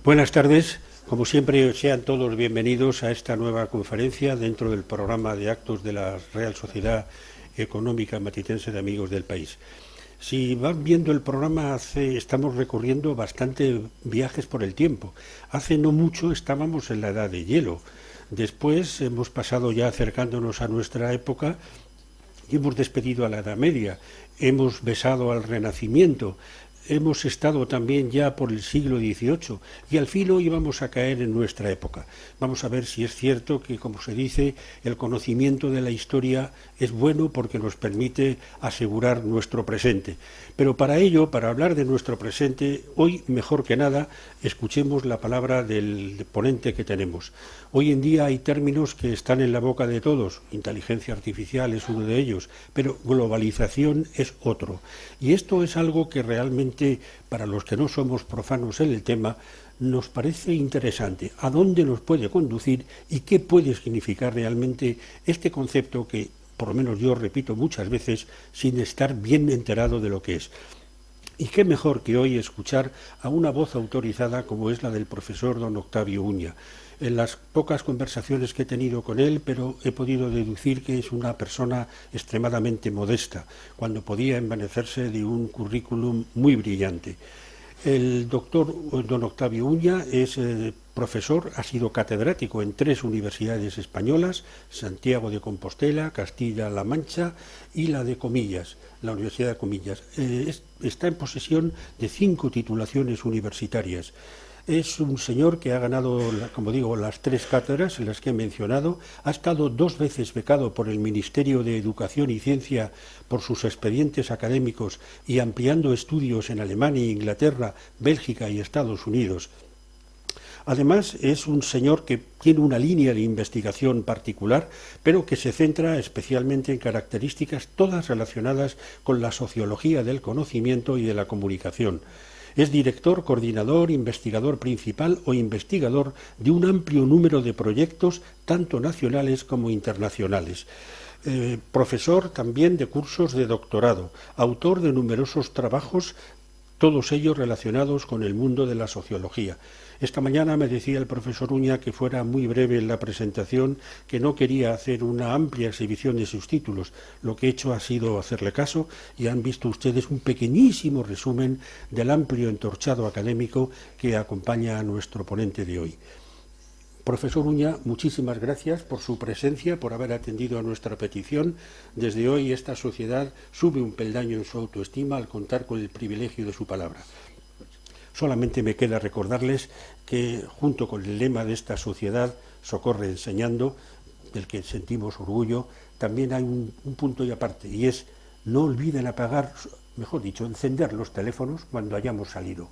Buenas tardes. Como siempre, sean todos bienvenidos a esta nueva conferencia dentro del programa de actos de la Real Sociedad Económica Matitense de Amigos del País. Si van viendo el programa, estamos recorriendo bastante viajes por el tiempo. Hace no mucho estábamos en la Edad de Hielo. Después hemos pasado ya acercándonos a nuestra época y hemos despedido a la Edad Media. Hemos besado al Renacimiento. Hemos estado también ya por el siglo XVIII y al fin hoy vamos a caer en nuestra época. Vamos a ver si es cierto que, como se dice, el conocimiento de la historia es bueno porque nos permite asegurar nuestro presente. Pero para ello, para hablar de nuestro presente, hoy mejor que nada escuchemos la palabra del ponente que tenemos. Hoy en día hay términos que están en la boca de todos. Inteligencia artificial es uno de ellos, pero globalización es otro. Y esto es algo que realmente, para los que no somos profanos en el tema, nos parece interesante. ¿A dónde nos puede conducir y qué puede significar realmente este concepto que, por lo menos yo repito muchas veces, sin estar bien enterado de lo que es? Y qué mejor que hoy escuchar a una voz autorizada como es la del profesor don Octavio Uña. En las pocas conversaciones que he tenido con él, pero he podido deducir que es una persona extremadamente modesta, cuando podía envanecerse de un currículum muy brillante. El doctor don Octavio Uña es profesor, ha sido catedrático en 3 universidades españolas, Santiago de Compostela, Castilla-La Mancha y la de Comillas, la Universidad de Comillas. Está en posesión de 5 titulaciones universitarias. Es un señor que ha ganado, como digo, las 3 cátedras en las que he mencionado. Ha estado 2 veces becado por el Ministerio de Educación y Ciencia por sus expedientes académicos y ampliando estudios en Alemania, Inglaterra, Bélgica y Estados Unidos. Además, es un señor que tiene una línea de investigación particular, pero que se centra especialmente en características todas relacionadas con la sociología del conocimiento y de la comunicación. Es director, coordinador, investigador principal o investigador de un amplio número de proyectos, tanto nacionales como internacionales. Profesor también de cursos de doctorado, autor de numerosos trabajos, todos ellos relacionados con el mundo de la sociología. Esta mañana me decía el profesor Uña que fuera muy breve en la presentación, que no quería hacer una amplia exhibición de sus títulos. Lo que he hecho ha sido hacerle caso y han visto ustedes un pequeñísimo resumen del amplio entorchado académico que acompaña a nuestro ponente de hoy. Profesor Uña, muchísimas gracias por su presencia, por haber atendido a nuestra petición. Desde hoy esta sociedad sube un peldaño en su autoestima al contar con el privilegio de su palabra. Solamente me queda recordarles que junto con el lema de esta sociedad, Socorre enseñando, del que sentimos orgullo, también hay un punto y aparte, y es no olviden apagar, mejor dicho, encender los teléfonos cuando hayamos salido.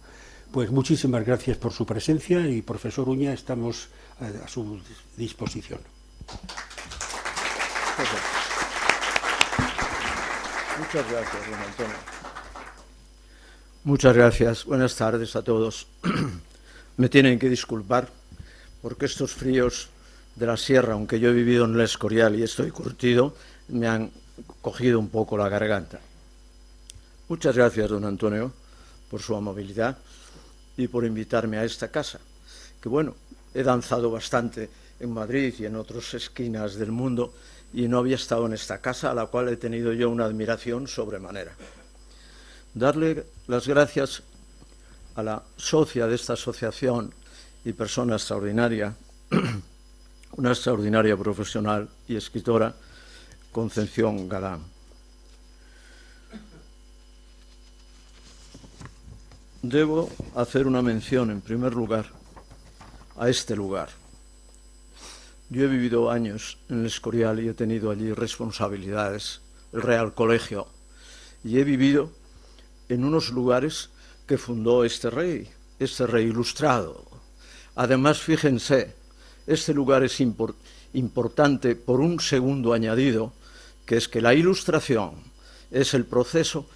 Pues muchísimas gracias por su presencia y, profesor Uña, estamos a su disposición. Muchas gracias, don Antonio. Muchas gracias. Buenas tardes a todos. Me tienen que disculpar porque estos fríos de la sierra, aunque yo he vivido en El Escorial y estoy curtido, me han cogido un poco la garganta. Muchas gracias, don Antonio, por su amabilidad y por invitarme a esta casa, que bueno, he danzado bastante en Madrid y en otras esquinas del mundo y no había estado en esta casa, a la cual he tenido yo una admiración sobremanera. Darle las gracias a la socia de esta asociación y persona extraordinaria, una extraordinaria profesional y escritora, Concepción Galán. Debo hacer una mención, en primer lugar, a este lugar. Yo he vivido años en El Escorial y he tenido allí responsabilidades, el Real Colegio, y he vivido en unos lugares que fundó este rey ilustrado. Además, fíjense, este lugar es importante por un segundo añadido, que es que la Ilustración es el proceso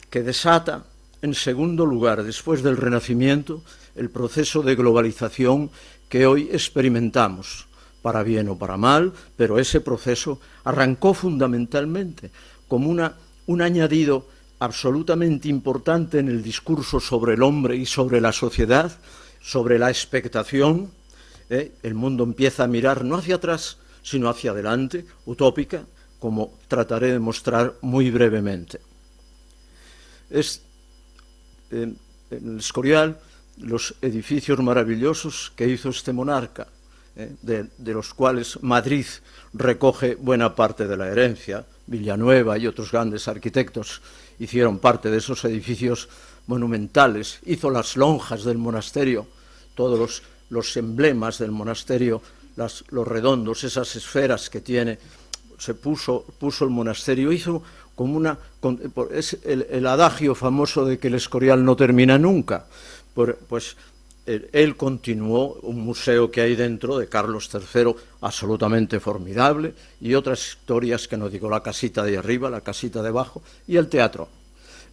que desata, en segundo lugar, después del Renacimiento, el proceso de globalización que hoy experimentamos, para bien o para mal, pero ese proceso arrancó fundamentalmente como un añadido absolutamente importante en el discurso sobre el hombre y sobre la sociedad sobre la expectación. El mundo empieza a mirar no hacia atrás, sino hacia adelante, utópica, como trataré de mostrar muy brevemente. En el Escorial, los edificios maravillosos que hizo este monarca, de los cuales Madrid recoge buena parte de la herencia. Villanueva y otros grandes arquitectos hicieron parte de esos edificios monumentales. Hizo las lonjas del monasterio, todos los emblemas del monasterio, los redondos, esas esferas que tiene. Se puso el monasterio, hizo como es el adagio famoso de que el Escorial no termina nunca. Pues él continuó un museo que hay dentro de Carlos III absolutamente formidable, y otras historias que no digo, la casita de arriba, la casita de abajo, y el teatro.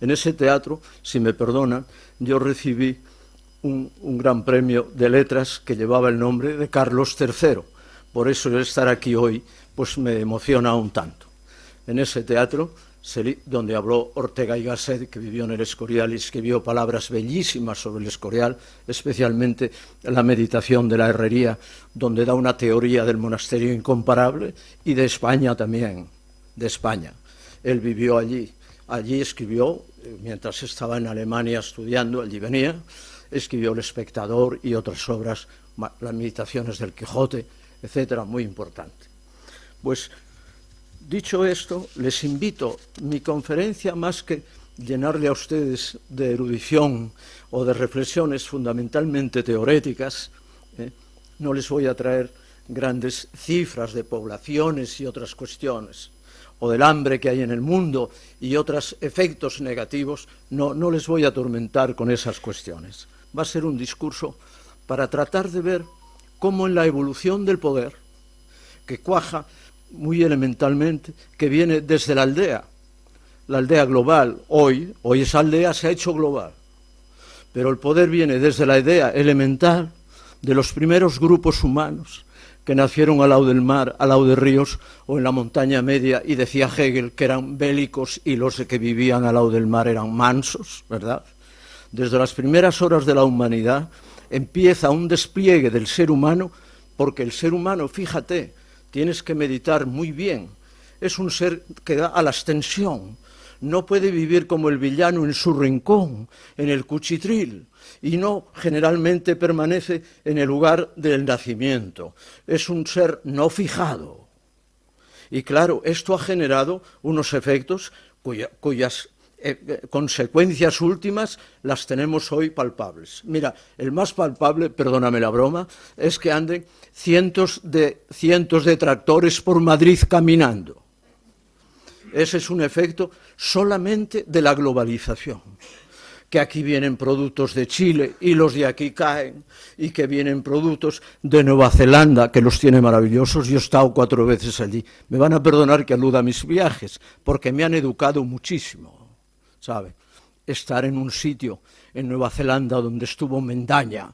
En ese teatro, si me perdonan, yo recibí un gran premio de letras que llevaba el nombre de Carlos III. Por eso el estar aquí hoy pues me emociona un tanto. En ese teatro, donde habló Ortega y Gasset, que vivió en el Escorial y escribió palabras bellísimas sobre el Escorial, especialmente la meditación de la herrería, donde da una teoría del monasterio incomparable, y de España también, de España. Él vivió allí escribió, mientras estaba en Alemania estudiando, allí venía, escribió El Espectador y otras obras, las meditaciones del Quijote, etcétera, muy importante. Pues, dicho esto, les invito, mi conferencia, más que llenarle a ustedes de erudición o de reflexiones fundamentalmente teoréticas, no les voy a traer grandes cifras de poblaciones y otras cuestiones, o del hambre que hay en el mundo y otros efectos negativos, no les voy a atormentar con esas cuestiones. Va a ser un discurso para tratar de ver cómo en la evolución del poder, que cuaja muy elementalmente, que viene desde la aldea global, hoy esa aldea se ha hecho global, pero el poder viene desde la idea elemental de los primeros grupos humanos que nacieron al lado del mar, al lado de ríos o en la montaña media, y decía Hegel que eran bélicos y los que vivían al lado del mar eran mansos, ¿verdad? Desde las primeras horas de la humanidad empieza un despliegue del ser humano, porque el ser humano, fíjate, tienes que meditar muy bien, es un ser que da a la extensión, no puede vivir como el villano en su rincón, en el cuchitril, y no generalmente permanece en el lugar del nacimiento, es un ser no fijado. Y claro, esto ha generado unos efectos cuyas consecuencias últimas las tenemos hoy palpables. Mira, el más palpable, perdóname la broma, es que anden cientos de tractores por Madrid caminando. Ese es un efecto solamente de la globalización. Que aquí vienen productos de Chile y los de aquí caen, y que vienen productos de Nueva Zelanda, que los tiene maravillosos. Yo he estado 4 veces allí. Me van a perdonar que aluda a mis viajes, porque me han educado muchísimo. ¿Sabe? Estar en un sitio en Nueva Zelanda donde estuvo Mendaña,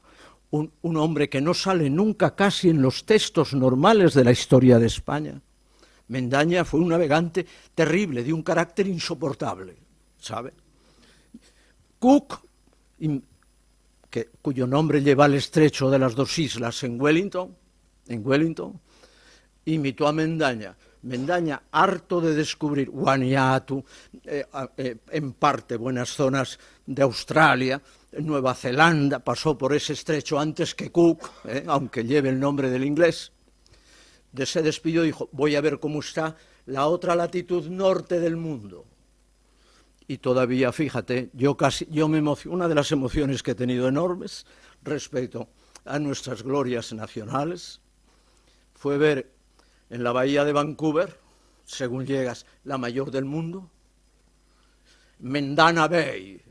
un hombre que no sale nunca casi en los textos normales de la historia de España. Mendaña fue un navegante terrible, de un carácter insoportable, ¿sabe? Cook, cuyo nombre lleva el estrecho de las 2 islas en Wellington, imitó a Mendaña. Mendaña, harto de descubrir Vanuatu, en parte buenas zonas de Australia, Nueva Zelanda, pasó por ese estrecho antes que Cook, aunque lleve el nombre del inglés. Se despidió y dijo, voy a ver cómo está la otra latitud norte del mundo. Y todavía, fíjate, yo me emociono, una de las emociones que he tenido enormes respecto a nuestras glorias nacionales fue ver en la bahía de Vancouver, según llegas, la mayor del mundo, Mendana Bay.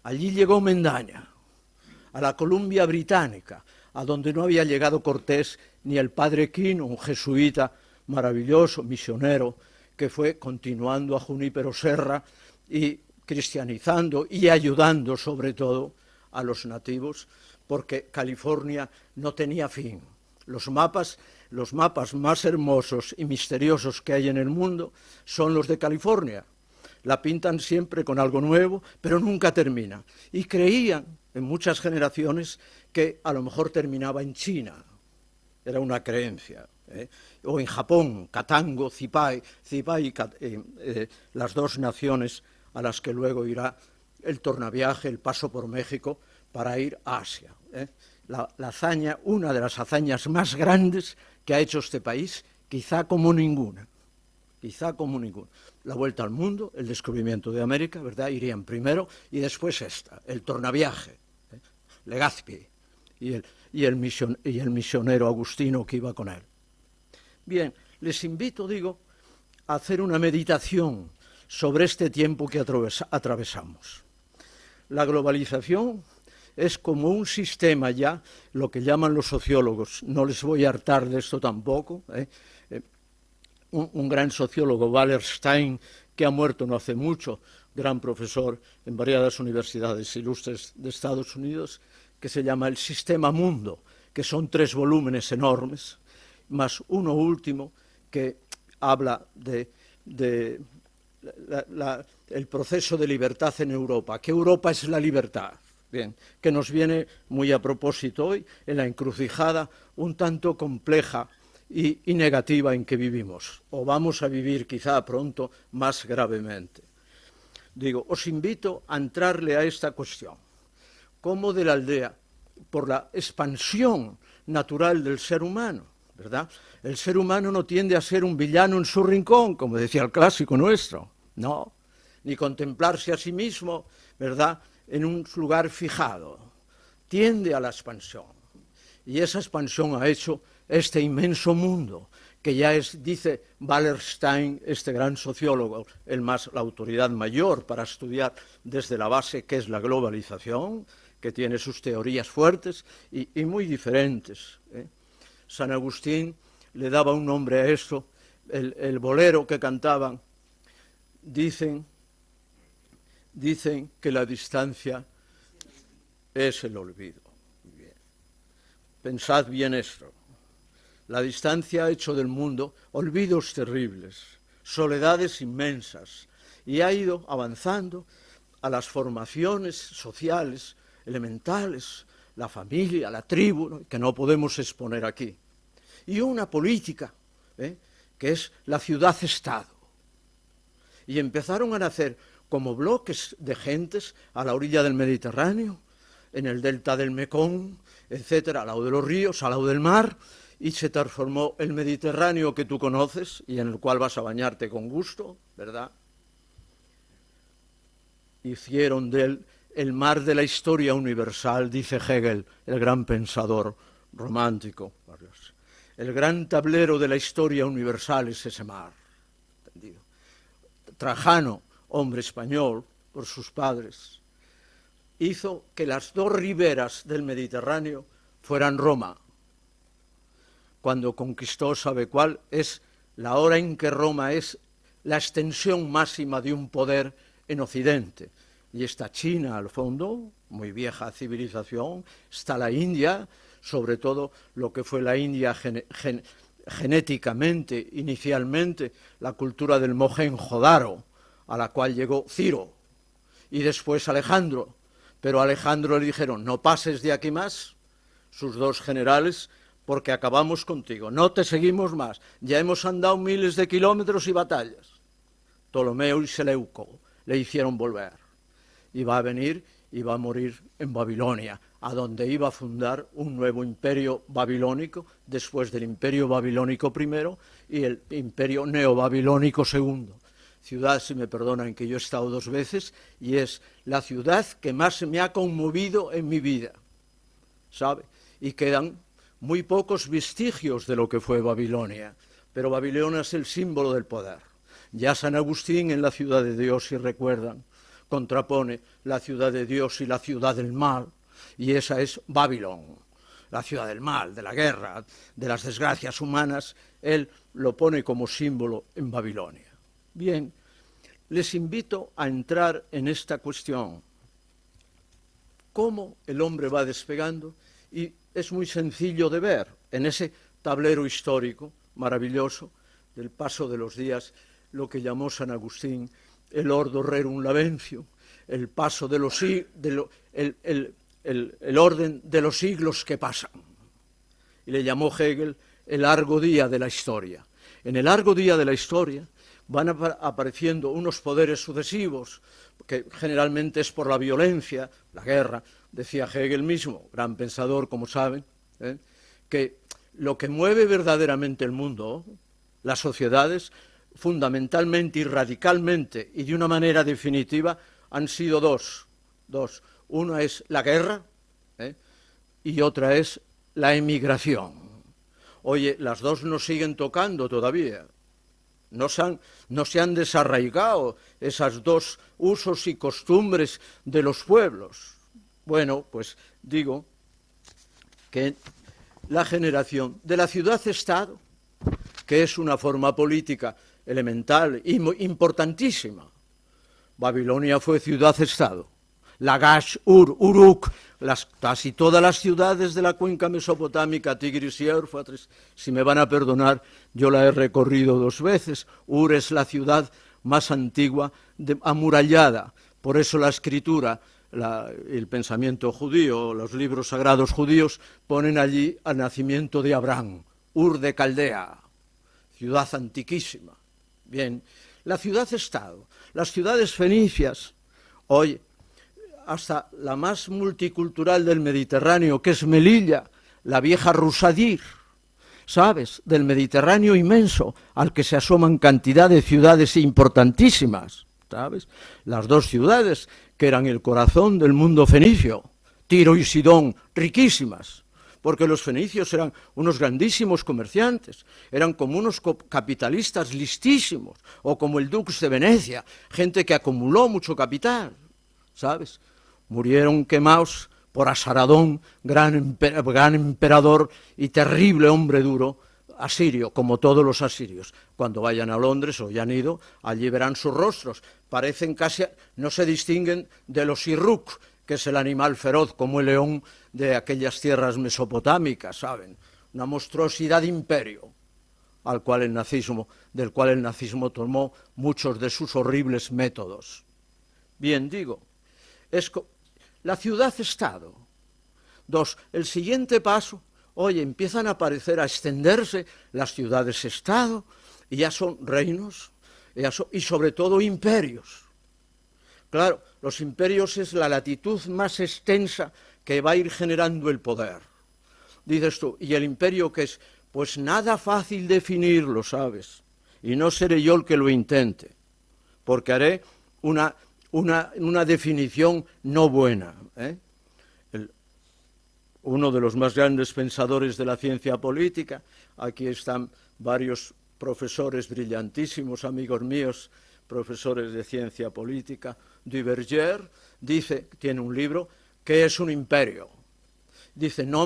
Allí llegó Mendaña, a la Columbia Británica, a donde no había llegado Cortés ni el padre Quino, un jesuita maravilloso, misionero, que fue continuando a Junípero Serra y cristianizando y ayudando sobre todo a los nativos, porque California no tenía fin. Los mapas más hermosos y misteriosos que hay en el mundo son los de California. La pintan siempre con algo nuevo, pero nunca termina. Y creían en muchas generaciones que a lo mejor terminaba en China, era una creencia, o en Japón, Katango, Zipai, las dos naciones a las que luego irá el tornaviaje, el paso por México para ir a Asia. La hazaña, una de las hazañas más grandes que ha hecho este país, quizá como ninguna. La vuelta al mundo, el descubrimiento de América, ¿verdad? Irían primero y después esta, el tornaviaje, Legazpi y el misionero agustino que iba con él. Bien, les invito, digo, a hacer una meditación sobre este tiempo que atravesamos. La globalización es como un sistema ya, lo que llaman los sociólogos, no les voy a hartar de esto tampoco, un gran sociólogo, Wallerstein, que ha muerto no hace mucho, gran profesor en variadas universidades ilustres de Estados Unidos, que se llama El Sistema Mundo, que son 3 volúmenes enormes, más uno último que habla de el proceso de libertad en Europa, que Europa es la libertad. Bien, que nos viene muy a propósito hoy en la encrucijada un tanto compleja y negativa en que vivimos, o vamos a vivir quizá pronto más gravemente. Digo, os invito a entrarle a esta cuestión. ¿Cómo de la aldea, por la expansión natural del ser humano, ¿verdad? El ser humano no tiende a ser un villano en su rincón, como decía el clásico nuestro, no, ni contemplarse a sí mismo, ¿verdad?, en un lugar fijado, tiende a la expansión. Y esa expansión ha hecho este inmenso mundo, que ya es, dice Wallerstein, este gran sociólogo, la autoridad mayor para estudiar desde la base qué es la globalización, que tiene sus teorías fuertes y muy diferentes. San Agustín le daba un nombre a eso, el bolero que cantaban, dicen que la distancia es el olvido. Bien. Pensad bien esto. La distancia ha hecho del mundo olvidos terribles, soledades inmensas, y ha ido avanzando a las formaciones sociales elementales, la familia, la tribu, ¿no?, que no podemos exponer aquí. Y una política, que es la ciudad-estado. Y empezaron a nacer como bloques de gentes a la orilla del Mediterráneo, en el delta del Mekong, etcétera, al lado de los ríos, al lado del mar, y se transformó el Mediterráneo que tú conoces y en el cual vas a bañarte con gusto, ¿verdad? Hicieron de él el mar de la historia universal, dice Hegel, el gran pensador romántico. El gran tablero de la historia universal es ese mar. ¿Entendido? Trajano, hombre español, por sus padres, hizo que las 2 riberas del Mediterráneo fueran Roma. Cuando conquistó, ¿sabe cuál? Es la hora en que Roma es la extensión máxima de un poder en Occidente. Y está China al fondo, muy vieja civilización, está la India, sobre todo lo que fue la India genéticamente, inicialmente, la cultura del Mohenjo-Daro, a la cual llegó Ciro, y después Alejandro. Pero a Alejandro le dijeron, no pases de aquí más, sus 2 generales, porque acabamos contigo, no te seguimos más, ya hemos andado miles de kilómetros y batallas. Ptolomeo y Seleuco le hicieron volver. Y va a venir y va a morir en Babilonia, a donde iba a fundar un nuevo imperio babilónico, después del imperio babilónico primero y el imperio neobabilónico segundo. Ciudad, si me perdonan, que yo he estado 2 veces, y es la ciudad que más me ha conmovido en mi vida, ¿sabe? Y quedan muy pocos vestigios de lo que fue Babilonia, pero Babilonia es el símbolo del poder. Ya San Agustín en la ciudad de Dios, si recuerdan, contrapone la ciudad de Dios y la ciudad del mal, y esa es Babilón, la ciudad del mal, de la guerra, de las desgracias humanas. Él lo pone como símbolo en Babilonia. Bien, les invito a entrar en esta cuestión. ¿Cómo el hombre va despegando? Y es muy sencillo de ver en ese tablero histórico maravilloso del paso de los días, lo que llamó San Agustín el ordo rerum laventium, el paso de los el orden de los siglos que pasan. Y le llamó Hegel el largo día de la historia. En el largo día de la historia van apareciendo unos poderes sucesivos, que generalmente es por la violencia, la guerra. Decía Hegel mismo, gran pensador, como saben, que lo que mueve verdaderamente el mundo, las sociedades, fundamentalmente y radicalmente y de una manera definitiva, han sido dos. Una es la guerra y otra es la emigración. Oye, las dos nos siguen tocando todavía. No se han desarraigado esas dos usos y costumbres de los pueblos. Bueno, pues digo que la generación de la ciudad-estado, que es una forma política elemental y importantísima. Babilonia fue ciudad-estado. Lagash, Uruk, casi todas las ciudades de la cuenca mesopotámica, Tigris y Éufrates, si me van a perdonar, yo la he recorrido 2 veces. Ur es la ciudad más antigua amurallada, por eso la escritura, el pensamiento judío, los libros sagrados judíos ponen allí al nacimiento de Abraham, Ur de Caldea, ciudad antiquísima. Bien, la ciudad-estado, las ciudades fenicias, hoy hasta la más multicultural del Mediterráneo, que es Melilla, la vieja Rusadir, ¿sabes?, del Mediterráneo inmenso, al que se asoman cantidad de ciudades importantísimas, ¿sabes? Las dos ciudades que eran el corazón del mundo fenicio, Tiro y Sidón, riquísimas, porque los fenicios eran unos grandísimos comerciantes, eran como unos capitalistas listísimos, o como el Dux de Venecia, gente que acumuló mucho capital, ¿sabes? Murieron quemados por Asaradón, gran emperador y terrible hombre duro, asirio, como todos los asirios. Cuando vayan a Londres, o ya han ido, allí verán sus rostros. Parecen casi, no se distinguen de los Irruk, que es el animal feroz, como el león de aquellas tierras mesopotámicas, ¿saben? Una monstruosidad de imperio, del cual el nazismo tomó muchos de sus horribles métodos. Bien, digo, la ciudad-estado. 2, el siguiente paso, oye, empiezan a aparecer, a extenderse las ciudades-estado, y ya son reinos, y sobre todo imperios. Claro, los imperios es la latitud más extensa que va a ir generando el poder. Dices tú, ¿y el imperio qué es? Pues nada fácil definirlo, ¿sabes? Y no seré yo el que lo intente, porque haré una definición no buena. Uno de los más grandes pensadores de la ciencia política, aquí están varios profesores brillantísimos, amigos míos, profesores de ciencia política, Duverger, dice, tiene un libro, ¿qué es un imperio? Dice, no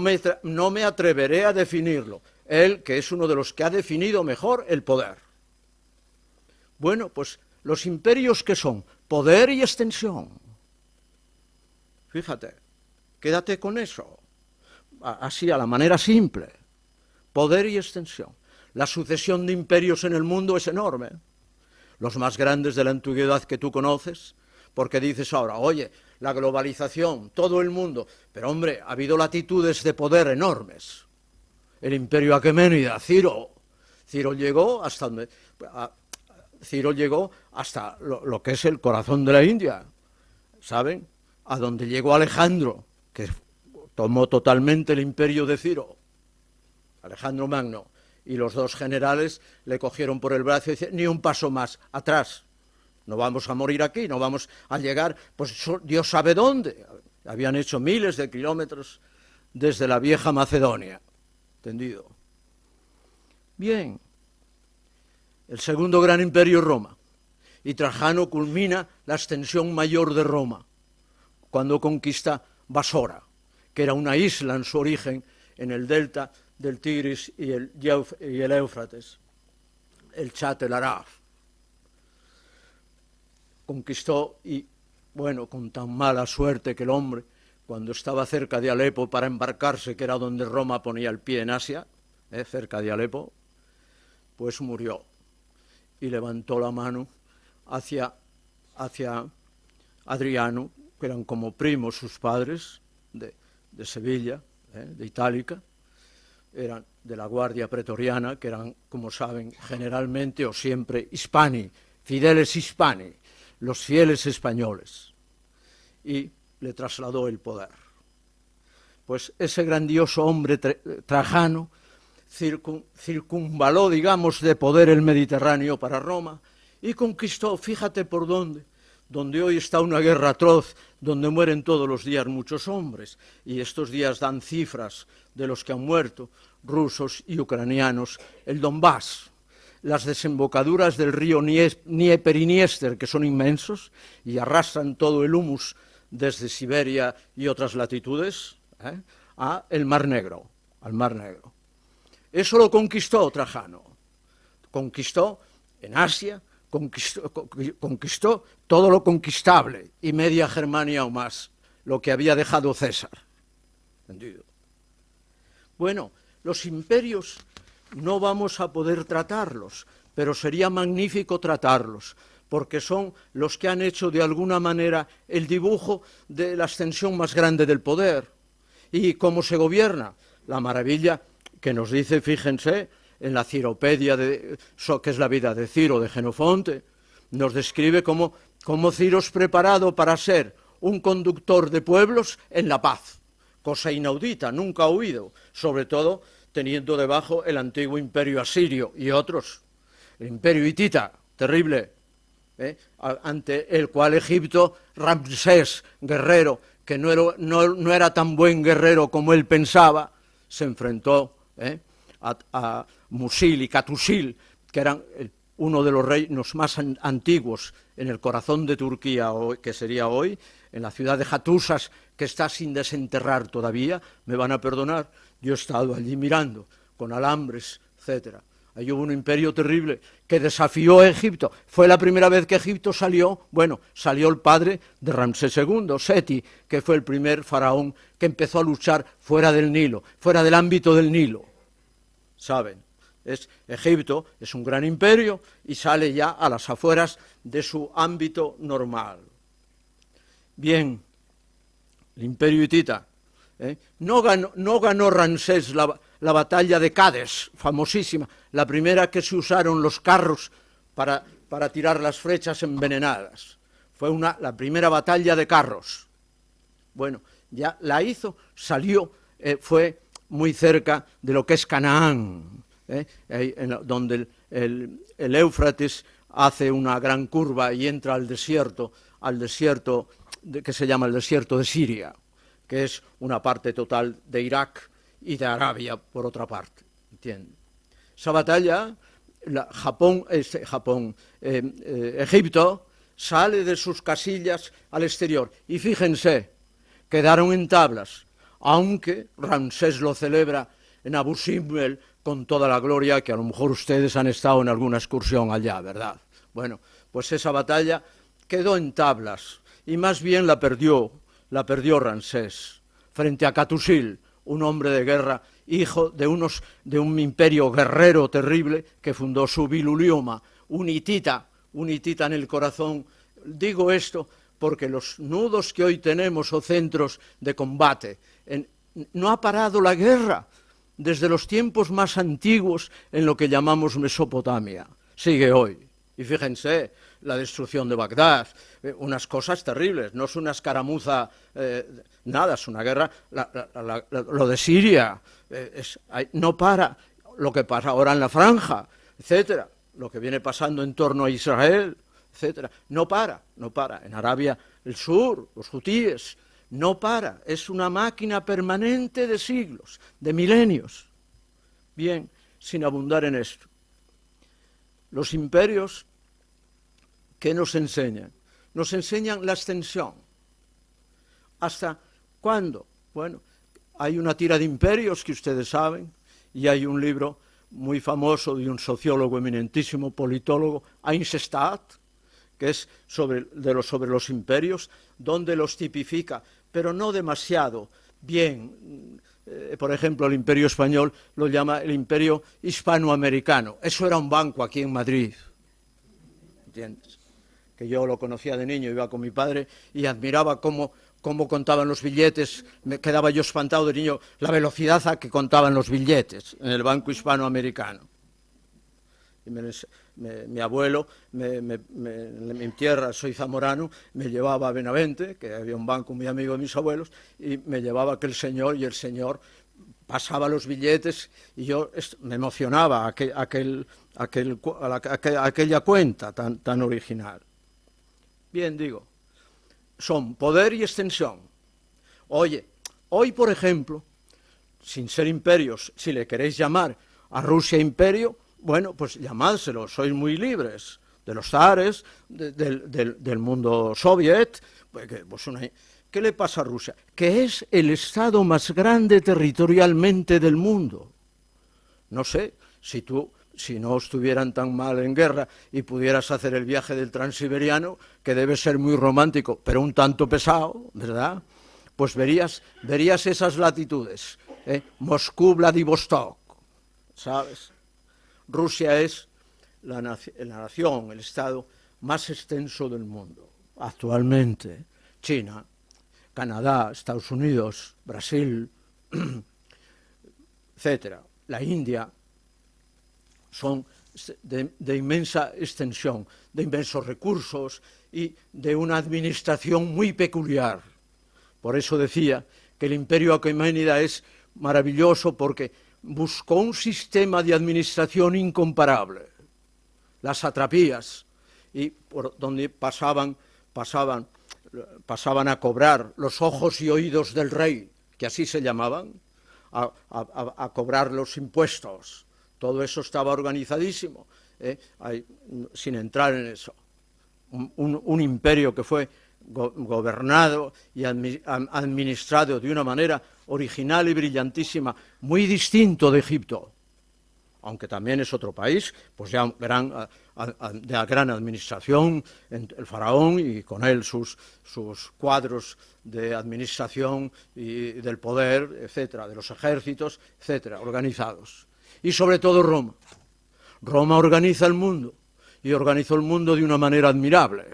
me atreveré a definirlo, él, que es uno de los que ha definido mejor el poder. Bueno, pues los imperios, ¿qué son? Poder y extensión. Fíjate, quédate con eso, así a la manera simple, poder y extensión. La sucesión de imperios en el mundo es enorme, los más grandes de la antigüedad que tú conoces, porque dices ahora, oye, la globalización, todo el mundo, pero hombre, ha habido latitudes de poder enormes. El imperio aqueménida, Ciro llegó hasta lo que es el corazón de la India, ¿saben? A donde llegó Alejandro, que tomó totalmente el imperio de Ciro, Alejandro Magno, y los dos generales le cogieron por el brazo y decían, ni un paso más, atrás, no vamos a morir aquí, no vamos a llegar, pues Dios sabe dónde. Habían hecho miles de kilómetros desde la vieja Macedonia, ¿entendido? Bien, el segundo gran imperio es Roma, y Trajano culmina la extensión mayor de Roma, cuando conquista Basora, que era una isla en su origen, en el delta del Tigris y el Éufrates, el Chat el Araf. Conquistó y, bueno, con tan mala suerte que el hombre, cuando estaba cerca de Alepo para embarcarse, que era donde Roma ponía el pie en Asia, cerca de Alepo, pues murió y levantó la mano hacia Adriano, que eran como primos sus padres, de Sevilla, de Itálica, eran de la Guardia Pretoriana, que eran, como saben, generalmente o siempre hispani, fideles hispani, los fieles españoles, y le trasladó el poder. Pues ese grandioso hombre Trajano circunvaló, digamos, de poder el Mediterráneo para Roma y conquistó, fíjate por dónde, donde hoy está una guerra atroz, donde mueren todos los días muchos hombres, y estos días dan cifras de los que han muerto, rusos y ucranianos, el Donbass, las desembocaduras del río Dnieper y Dniester, que son inmensos, y arrastran todo el humus desde Siberia y otras latitudes, a el Mar Negro, al Mar Negro. Eso lo conquistó Trajano, conquistó en Asia, conquistó todo lo conquistable y media Germania o más, lo que había dejado César. ¿Entendido? Bueno, los imperios no vamos a poder tratarlos, pero sería magnífico tratarlos, porque son los que han hecho de alguna manera el dibujo de la extensión más grande del poder. ¿Y cómo se gobierna? La maravilla que nos dice, fíjense, en la Ciropedia, que es la vida de Ciro, de Genofonte, nos describe cómo Ciro es preparado para ser un conductor de pueblos en la paz, cosa inaudita, nunca oído, sobre todo teniendo debajo el antiguo imperio asirio y otros, el imperio hitita, terrible, ante el cual Egipto, Ramsés, guerrero, que no era tan buen guerrero como él pensaba, se enfrentó a Musil y Katusil, que eran uno de los reinos más antiguos en el corazón de Turquía, que sería hoy, en la ciudad de Hattusas, que está sin desenterrar todavía. Me van a perdonar, yo he estado allí mirando, con alambres, etc. Ahí hubo un imperio terrible que desafió a Egipto. Fue la primera vez que Egipto salió el padre de Ramsés II, Seti, que fue el primer faraón que empezó a luchar fuera del Nilo, fuera del ámbito del Nilo. ¿Saben? Egipto es un gran imperio y sale ya a las afueras de su ámbito normal. Bien, el imperio hitita. No ganó Ramsés la batalla de Cádiz, famosísima, la primera que se usaron los carros para tirar las flechas envenenadas. Fue la primera batalla de carros. Bueno, ya la hizo, salió, fue muy cerca de lo que es Canaán, donde el Éufrates hace una gran curva y entra al desierto que se llama el desierto de Siria, que es una parte total de Irak y de Arabia, por otra parte. ¿Entienden? Esa batalla, Egipto sale de sus casillas al exterior. Y fíjense, quedaron en tablas, aunque Ramsés lo celebra en Abu Simbel con toda la gloria, que a lo mejor ustedes han estado en alguna excursión allá, ¿verdad? Bueno, pues esa batalla quedó en tablas, y más bien la perdió Ramsés, frente a Katusil, un hombre de guerra, hijo de un imperio guerrero terrible que fundó su Bilulioma, un hitita en el corazón. Digo esto porque los nudos que hoy tenemos o centros de combate, no ha parado la guerra desde los tiempos más antiguos en lo que llamamos Mesopotamia. Sigue hoy. Y fíjense, la destrucción de Bagdad, unas cosas terribles, no es una escaramuza, nada, es una guerra, lo de Siria, no para, lo que pasa ahora en la Franja, etcétera, lo que viene pasando en torno a Israel, etcétera, no para, en Arabia el Sur, los hutíes, no para, es una máquina permanente de siglos, de milenios. Bien, sin abundar en esto. Los imperios, ¿qué nos enseñan? Nos enseñan la extensión. ¿Hasta cuándo? Bueno, hay una tira de imperios que ustedes saben, y hay un libro muy famoso de un sociólogo eminentísimo, politólogo, Eisenstadt, que es sobre los imperios, donde los tipifica, pero no demasiado bien. Por ejemplo, el imperio español lo llama el imperio hispanoamericano. Eso era un banco aquí en Madrid, ¿entiendes? Que yo lo conocía de niño, iba con mi padre y admiraba cómo cómo contaban los billetes, me quedaba yo espantado de niño, la velocidad a que contaban los billetes en el Banco Hispanoamericano. Y mi abuelo, en mi tierra, soy zamorano, me llevaba a Benavente, que había un banco muy amigo de mis abuelos, y me llevaba aquel señor, y el señor pasaba los billetes, y yo me emocionaba aquella cuenta tan original. Bien, digo, son poder y extensión. Oye, hoy, por ejemplo, sin ser imperios, si le queréis llamar a Rusia imperio, bueno, pues llamádselo, sois muy libres, de los zares, del mundo soviet. ¿Qué le pasa a Rusia? Que es el estado más grande territorialmente del mundo. No sé, si no estuvieran tan mal en guerra y pudieras hacer el viaje del Transiberiano, que debe ser muy romántico, pero un tanto pesado, ¿verdad? Pues verías esas latitudes, Moscú, Vladivostok, ¿sabes? Rusia es la nación, el estado más extenso del mundo. Actualmente, China, Canadá, Estados Unidos, Brasil, etcétera, la India, son de inmensa extensión, de inmensos recursos y de una administración muy peculiar. Por eso decía que el Imperio Aqueménida es maravilloso porque buscó un sistema de administración incomparable. Las satrapías, y por donde pasaban a cobrar los ojos y oídos del rey, que así se llamaban, a cobrar los impuestos. Todo eso estaba organizadísimo, sin entrar en eso. Un imperio que fue gobernado y administrado de una manera original y brillantísima, muy distinto de Egipto, aunque también es otro país, pues ya de gran administración, el faraón y con él sus cuadros de administración y del poder, etcétera, de los ejércitos, etcétera, organizados. Y sobre todo Roma. Roma organiza el mundo, y organizó el mundo de una manera admirable.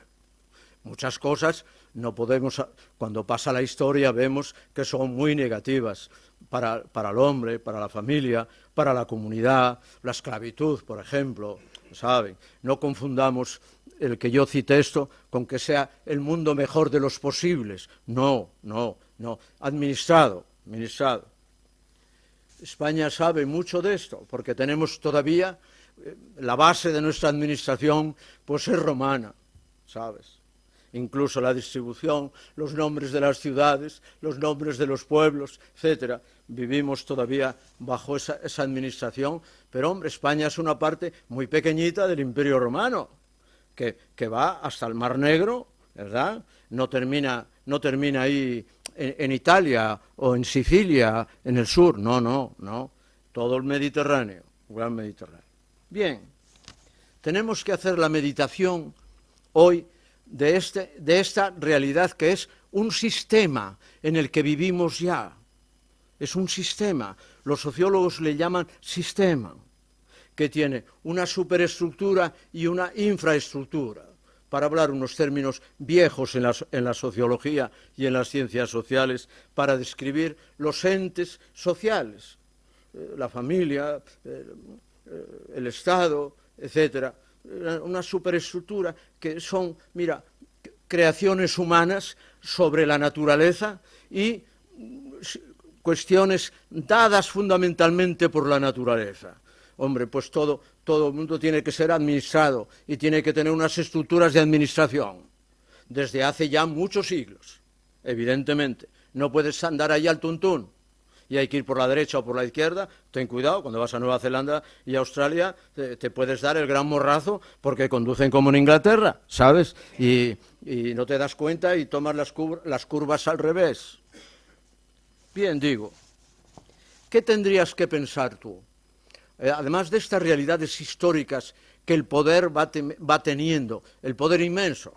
Muchas cosas no podemos, cuando pasa la historia vemos que son muy negativas para el hombre, para la familia, para la comunidad, la esclavitud, por ejemplo, ¿saben? No confundamos el que yo cite esto con que sea el mundo mejor de los posibles. No, administrado. España sabe mucho de esto, porque tenemos todavía la base de nuestra administración, pues es romana, ¿sabes? Incluso la distribución, los nombres de las ciudades, los nombres de los pueblos, etcétera. Vivimos todavía bajo esa administración, pero hombre, España es una parte muy pequeñita del Imperio Romano, que va hasta el Mar Negro, ¿verdad? No termina ahí en Italia o en Sicilia, en el sur, no, todo el Mediterráneo, gran Mediterráneo. Bien, tenemos que hacer la meditación hoy de esta realidad que es un sistema en el que vivimos ya. Es un sistema, los sociólogos le llaman sistema, que tiene una superestructura y una infraestructura, para hablar unos términos viejos en la sociología y en las ciencias sociales, para describir los entes sociales, la familia, el Estado, etcétera. Una superestructura que son, creaciones humanas sobre la naturaleza y cuestiones dadas fundamentalmente por la naturaleza. Hombre, pues todo el mundo tiene que ser administrado y tiene que tener unas estructuras de administración desde hace ya muchos siglos, evidentemente. No puedes andar ahí al tuntún y hay que ir por la derecha o por la izquierda. Ten cuidado, cuando vas a Nueva Zelanda y Australia te puedes dar el gran morrazo porque conducen como en Inglaterra, ¿sabes? Y no te das cuenta y tomas las curvas al revés. Bien, digo, ¿qué tendrías que pensar tú? Además de estas realidades históricas que el poder va teniendo, el poder inmenso.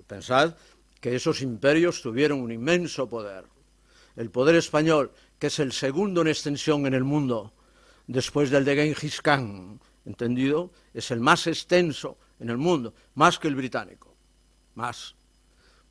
Pensad que esos imperios tuvieron un inmenso poder. El poder español, que es el segundo en extensión en el mundo, después del de Genghis Khan, ¿entendido? Es el más extenso en el mundo, más que el británico, más.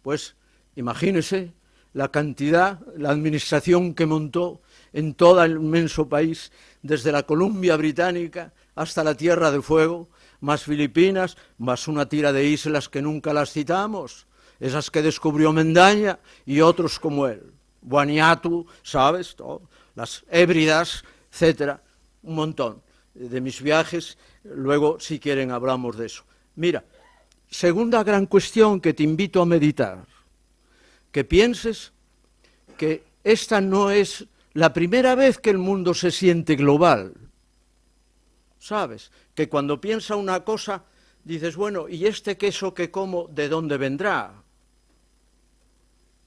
Pues imagínese la cantidad, la administración que montó en todo el inmenso país, desde la Columbia Británica hasta la Tierra del Fuego, más Filipinas, más una tira de islas que nunca las citamos, esas que descubrió Mendaña y otros como él, Vanuatu, ¿sabes? Todo, las Hébridas, etcétera, un montón de mis viajes. Luego, si quieren, hablamos de eso. Mira, segunda gran cuestión que te invito a meditar, que pienses que esta no es la primera vez que el mundo se siente global. ¿Sabes? Que cuando piensa una cosa, dices, bueno, ¿y este queso que como, de dónde vendrá?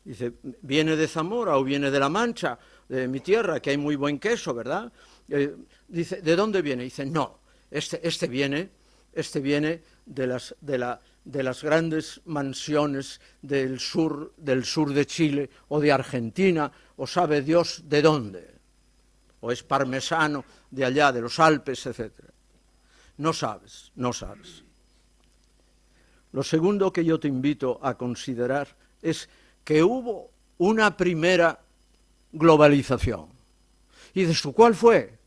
Dice, ¿viene de Zamora o viene de La Mancha, de mi tierra, que hay muy buen queso, ¿verdad? Dice, ¿de dónde viene? Dice, no, este viene de las grandes mansiones del sur de Chile o de Argentina, o sabe Dios de dónde, o es parmesano de allá, de los Alpes, etc. No sabes. Lo segundo que yo te invito a considerar es que hubo una primera globalización. Y dices, ¿cuál fue?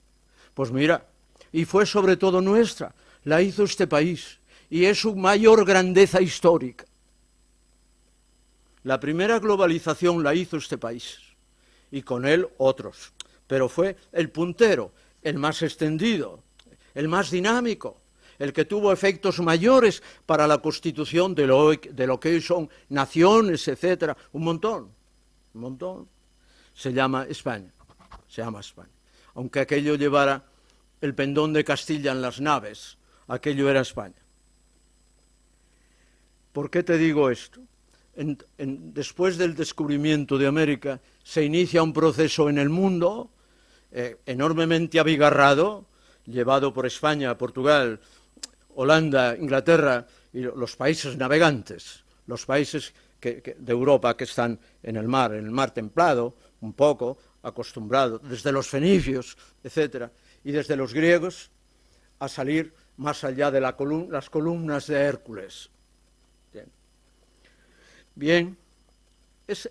Pues mira, y fue sobre todo nuestra, la hizo este país, y es su mayor grandeza histórica. La primera globalización la hizo este país, y con él otros, pero fue el puntero, el más extendido, el más dinámico, el que tuvo efectos mayores para la constitución de lo que hoy son naciones, etcétera, un montón, se llama España, aunque aquello llevara el pendón de Castilla en las naves, aquello era España. ¿Por qué te digo esto? Después del descubrimiento de América se inicia un proceso en el mundo enormemente abigarrado, llevado por España, Portugal, Holanda, Inglaterra y los países navegantes, los países de Europa que están en el mar templado, un poco acostumbrado, desde los fenicios, etcétera, y desde los griegos a salir más allá de las columnas de Hércules. Bien, esa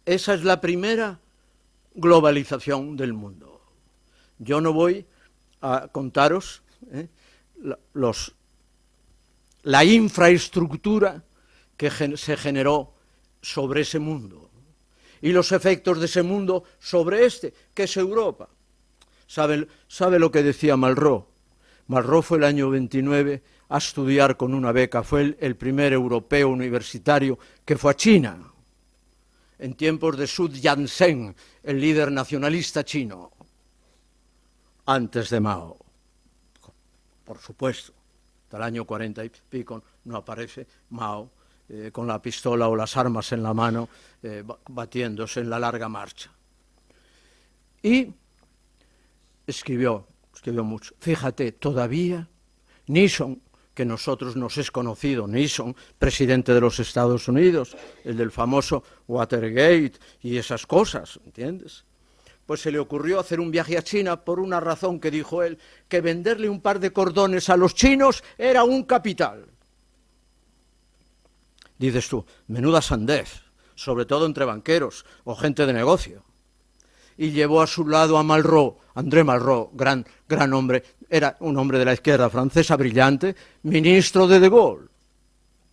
es la primera globalización del mundo. Yo no voy a contaros la infraestructura que se generó sobre ese mundo y los efectos de ese mundo sobre que es Europa. ¿Sabe lo que decía Malraux? Malraux fue el año 29 a estudiar con una beca, fue el primer europeo universitario que fue a China, en tiempos de Sun Yat-sen, el líder nacionalista chino, antes de Mao. Por supuesto, hasta el año 40 y pico no aparece Mao con la pistola o las armas en la mano, batiéndose en la larga marcha. Y escribió mucho. Fíjate, todavía Nixon, que nosotros nos es conocido, Nixon, presidente de los Estados Unidos, el del famoso Watergate y esas cosas, ¿entiendes? Pues se le ocurrió hacer un viaje a China por una razón que dijo él, que venderle un par de cordones a los chinos era un capital. Dices tú, menuda sandez, sobre todo entre banqueros o gente de negocio. Y llevó a su lado a Malraux, André Malraux, gran hombre, era un hombre de la izquierda francesa brillante, ministro de Gaulle,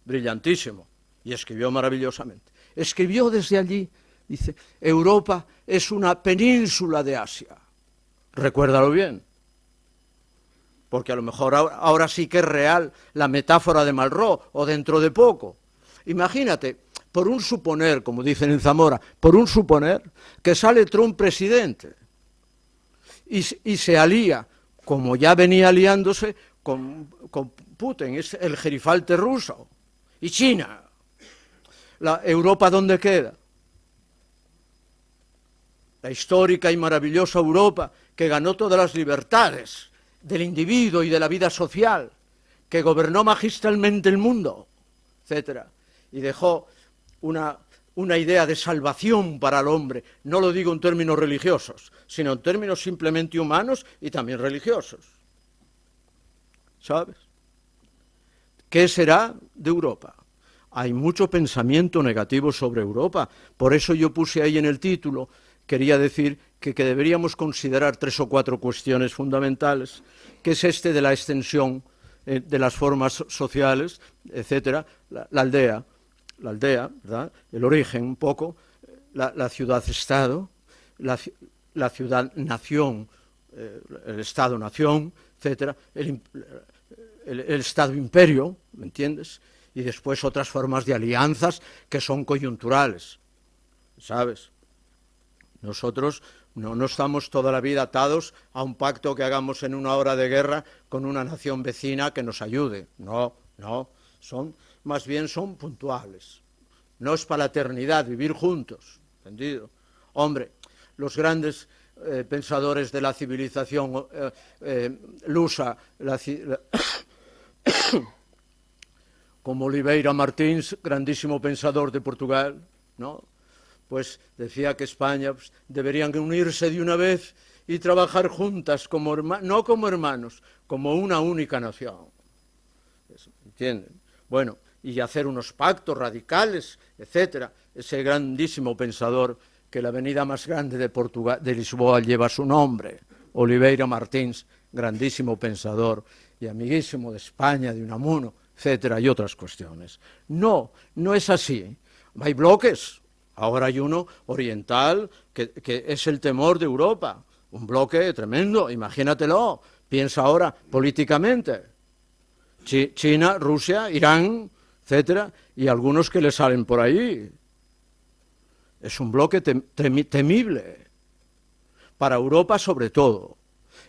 brillantísimo, y escribió maravillosamente. Escribió desde allí, dice, Europa es una península de Asia. Recuérdalo bien, porque a lo mejor ahora sí que es real la metáfora de Malraux, o dentro de poco. Imagínate, por un suponer, como dicen en Zamora, por un suponer que sale Trump presidente y se alía, como ya venía aliándose con Putin, es el gerifalte ruso, y China. ¿La Europa dónde queda? La histórica y maravillosa Europa que ganó todas las libertades del individuo y de la vida social, que gobernó magistralmente el mundo, etc. Y dejó una idea de salvación para el hombre, no lo digo en términos religiosos, sino en términos simplemente humanos y también religiosos. ¿Sabes? ¿Qué será de Europa? hay mucho pensamiento negativo sobre Europa. Por eso yo puse ahí en el título, quería decir que deberíamos considerar 3 o 4 cuestiones fundamentales, que es este de la extensión de las formas sociales, etcétera, la aldea, ¿verdad? El origen un poco, la ciudad-estado, la ciudad-nación, el Estado-nación, etcétera, el Estado-imperio, ¿me entiendes? Y después otras formas de alianzas que son coyunturales, ¿sabes? Nosotros no estamos toda la vida atados a un pacto que hagamos en una hora de guerra con una nación vecina que nos ayude. No, más bien son puntuales. No es para la eternidad vivir juntos, ¿entendido? Hombre, los grandes pensadores de la civilización lusa, como Oliveira Martins, grandísimo pensador de Portugal, ¿no? Pues decía que España deberían unirse de una vez y trabajar juntas, no como hermanos, como una única nación. ¿Entienden? Bueno, y hacer unos pactos radicales, etcétera. Ese grandísimo pensador, que la avenida más grande de Portugal, de Lisboa, lleva su nombre, Oliveira Martins, grandísimo pensador y amiguísimo de España, de Unamuno, etcétera, y otras cuestiones. No es así. Hay bloques. Ahora hay uno oriental que es el temor de Europa, un bloque tremendo, imagínatelo, piensa ahora políticamente, China, Rusia, Irán, etcétera, y algunos que le salen por ahí. Es un bloque temible, para Europa sobre todo,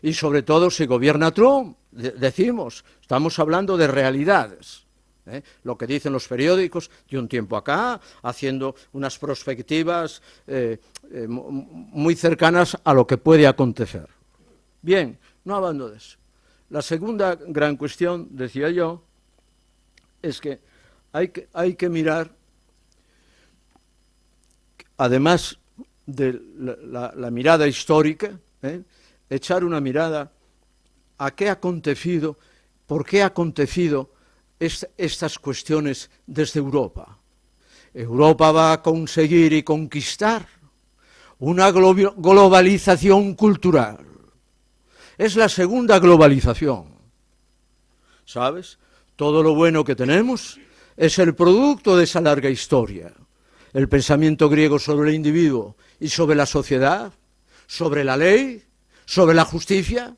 y sobre todo si gobierna Trump, decimos, estamos hablando de realidades. Lo que dicen los periódicos de un tiempo acá, haciendo unas perspectivas muy cercanas a lo que puede acontecer. Bien, no hablando de eso. La segunda gran cuestión, decía yo, es que hay que mirar, además de la mirada histórica, echar una mirada a qué ha acontecido, por qué ha acontecido estas cuestiones desde Europa. Europa va a conseguir y conquistar una globalización cultural. Es la segunda globalización, ¿sabes? Todo lo bueno que tenemos es el producto de esa larga historia. El pensamiento griego sobre el individuo y sobre la sociedad, sobre la ley, sobre la justicia,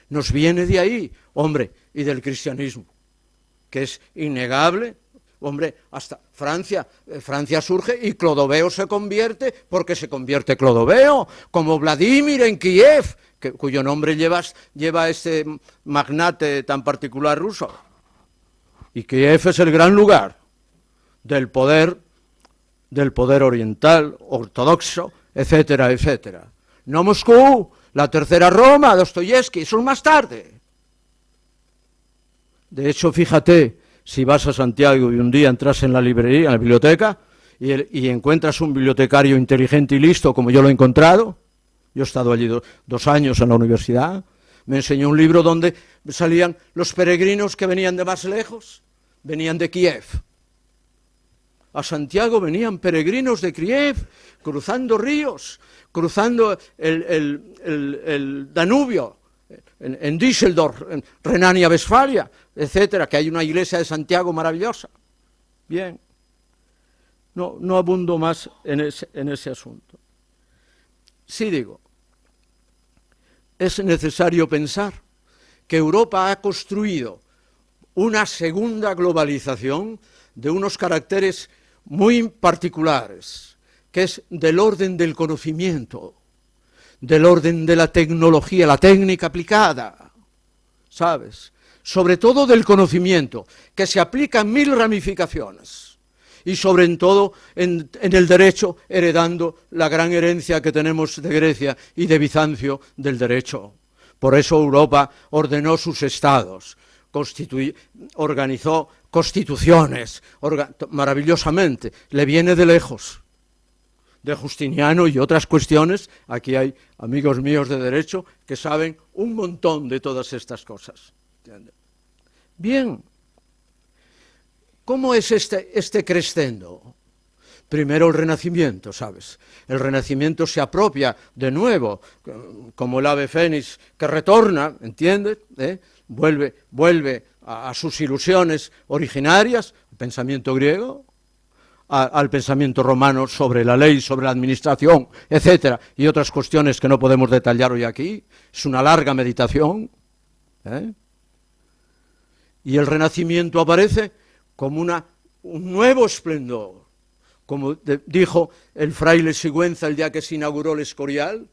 nos viene de ahí, hombre, y del cristianismo, que es innegable. Hombre, hasta Francia surge y Clodoveo se convierte, porque se convierte Clodoveo, como Vladimir en Kiev, cuyo nombre lleva este magnate tan particular ruso. Y Kiev es el gran lugar del poder oriental, ortodoxo, etcétera, etcétera. No Moscú, la tercera Roma, Dostoyevsky, eso es más tarde. De hecho, fíjate, si vas a Santiago y un día entras en la librería, en la biblioteca, y encuentras un bibliotecario inteligente y listo, como yo lo he encontrado, yo he estado allí 2 años en la universidad, me enseñó un libro donde salían los peregrinos que venían de más lejos, venían de Kiev. A Santiago venían peregrinos de Kiev, cruzando ríos, cruzando el Danubio, en Düsseldorf, en Renania-Westfalia, etcétera, que hay una iglesia de Santiago maravillosa. Bien, no abundo más en ese asunto. Sí digo, es necesario pensar que Europa ha construido una segunda globalización de unos caracteres muy particulares, que es del orden del conocimiento, del orden de la tecnología, la técnica aplicada, ¿sabes? Sobre todo del conocimiento, que se aplica en 1000 ramificaciones, y sobre todo en el derecho, heredando la gran herencia que tenemos de Grecia y de Bizancio del derecho. Por eso Europa ordenó sus estados, organizó constituciones, maravillosamente, le viene de lejos. De Justiniano y otras cuestiones, aquí hay amigos míos de derecho que saben un montón de todas estas cosas. Bien, ¿Cómo es este crescendo? Primero el Renacimiento, ¿sabes? El Renacimiento se apropia de nuevo, como el ave fénix que retorna, ¿entiendes? Vuelve a sus ilusiones originarias, el pensamiento griego, al pensamiento romano sobre la ley, sobre la administración, etcétera, y otras cuestiones que no podemos detallar hoy aquí. Es una larga meditación. Y el Renacimiento aparece como un nuevo esplendor. Como dijo el fraile Sigüenza el día que se inauguró el Escorial,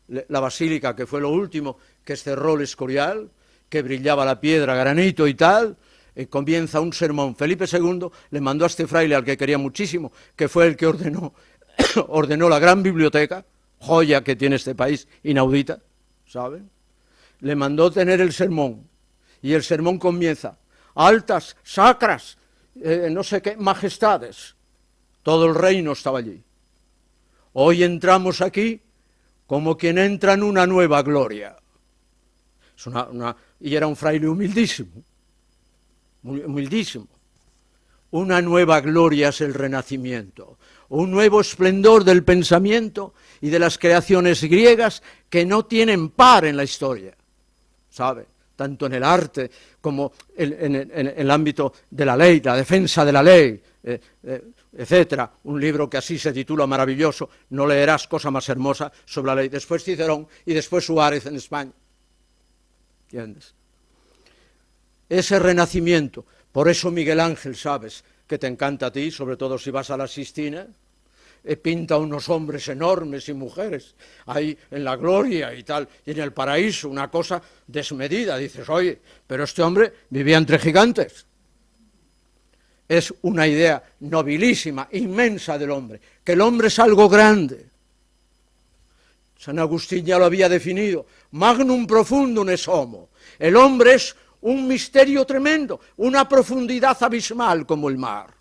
la basílica que fue lo último que cerró el Escorial, que brillaba la piedra, granito y tal, comienza un sermón. Felipe II le mandó a este fraile, al que quería muchísimo, que fue el que ordenó la gran biblioteca, joya que tiene este país, inaudita, ¿saben? Le mandó tener el sermón, y el sermón comienza, altas, sacras, no sé qué, majestades. Todo el reino estaba allí. Hoy entramos aquí como quien entra en una nueva gloria. Y era un fraile humildísimo, muy humildísimo. Una nueva gloria es el Renacimiento, un nuevo esplendor del pensamiento y de las creaciones griegas que no tienen par en la historia, ¿sabe? Tanto en el arte como en el ámbito de la ley, la defensa de la ley, etcétera. Un libro que así se titula maravilloso, no leerás cosa más hermosa sobre la ley. Después Cicerón y después Suárez en España. ¿Entiendes? Ese Renacimiento, por eso Miguel Ángel, sabes, que te encanta a ti, sobre todo si vas a la Sistina, pinta unos hombres enormes y mujeres ahí en la gloria y tal, y en el paraíso, una cosa desmedida. Dices, oye, pero este hombre vivía entre gigantes. Es una idea nobilísima, inmensa del hombre, que el hombre es algo grande. San Agustín ya lo había definido, magnum profundum es homo. El hombre es un misterio tremendo, una profundidad abismal como el mar,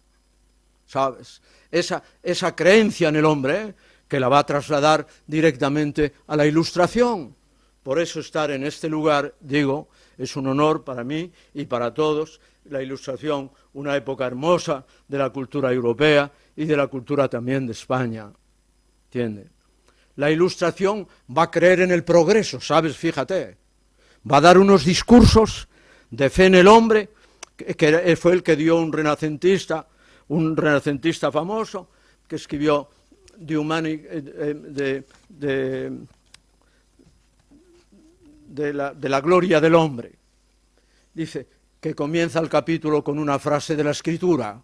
¿sabes? Esa creencia en el hombre, que la va a trasladar directamente a la Ilustración. Por eso estar en este lugar, digo, es un honor para mí y para todos. La Ilustración, una época hermosa de la cultura europea y de la cultura también de España, ¿entiendes? La Ilustración va a creer en el progreso, ¿sabes? Fíjate, va a dar unos discursos de fe en el hombre, que fue el que dio un renacentista famoso, que escribió de la gloria del hombre. Dice que comienza el capítulo con una frase de la Escritura,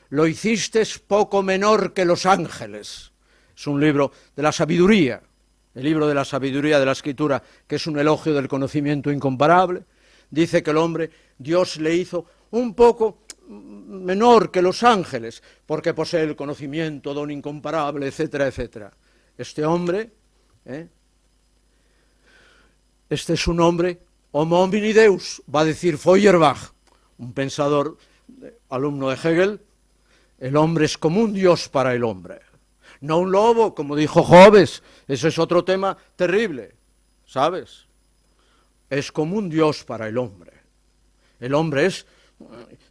lo hiciste poco menor que los ángeles. Es un libro de la sabiduría, el libro de la sabiduría de la Escritura, que es un elogio del conocimiento incomparable. Dice que el hombre, Dios le hizo un poco menor que los ángeles, porque posee el conocimiento, don incomparable, etcétera, etcétera. Este hombre, este es un hombre, homo homini deus, va a decir Feuerbach, un pensador, alumno de Hegel, el hombre es como un Dios para el hombre. No un lobo, como dijo Hobbes, ese es otro tema terrible, ¿sabes? Es como un Dios para el hombre. El hombre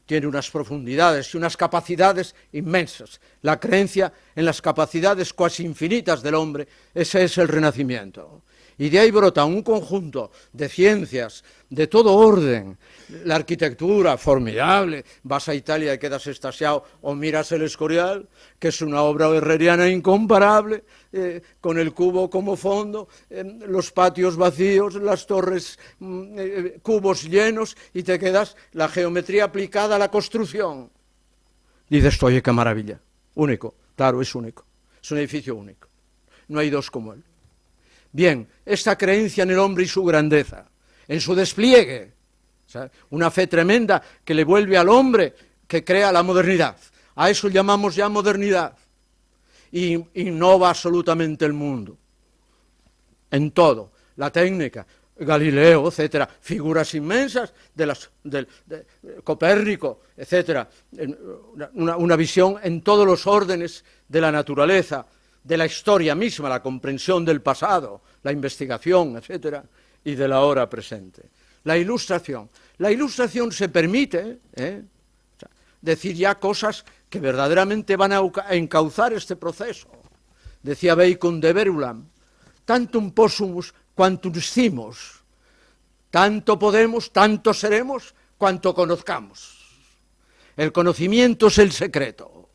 tiene unas profundidades y unas capacidades inmensas. La creencia en las capacidades cuasi infinitas del hombre, ese es el Renacimiento. Y de ahí brota un conjunto de ciencias, de todo orden. La arquitectura, formidable. Vas a Italia y quedas extasiado, o miras el Escorial, que es una obra herreriana incomparable, con el cubo como fondo, los patios vacíos, las torres, cubos llenos, y te quedas la geometría aplicada a la construcción. Dices, oye, qué maravilla. Único, claro, es único. Es un edificio único. No hay dos como él. Bien, esta creencia en el hombre y su grandeza, en su despliegue, ¿sabes? Una fe tremenda que le vuelve al hombre, que crea la modernidad. A eso llamamos ya modernidad. Y innova absolutamente el mundo, en todo, la técnica, Galileo, etcétera, figuras inmensas de Copérnico, etcétera, una visión en todos los órdenes de la naturaleza, de la historia misma, la comprensión del pasado, la investigación, etcétera, y de la hora presente. La Ilustración se permite, decir ya cosas que verdaderamente van a encauzar este proceso. Decía Bacon de Verulam, tantum possumus quantum scimus, tanto podemos, tanto seremos, cuanto conozcamos. El conocimiento es el secreto.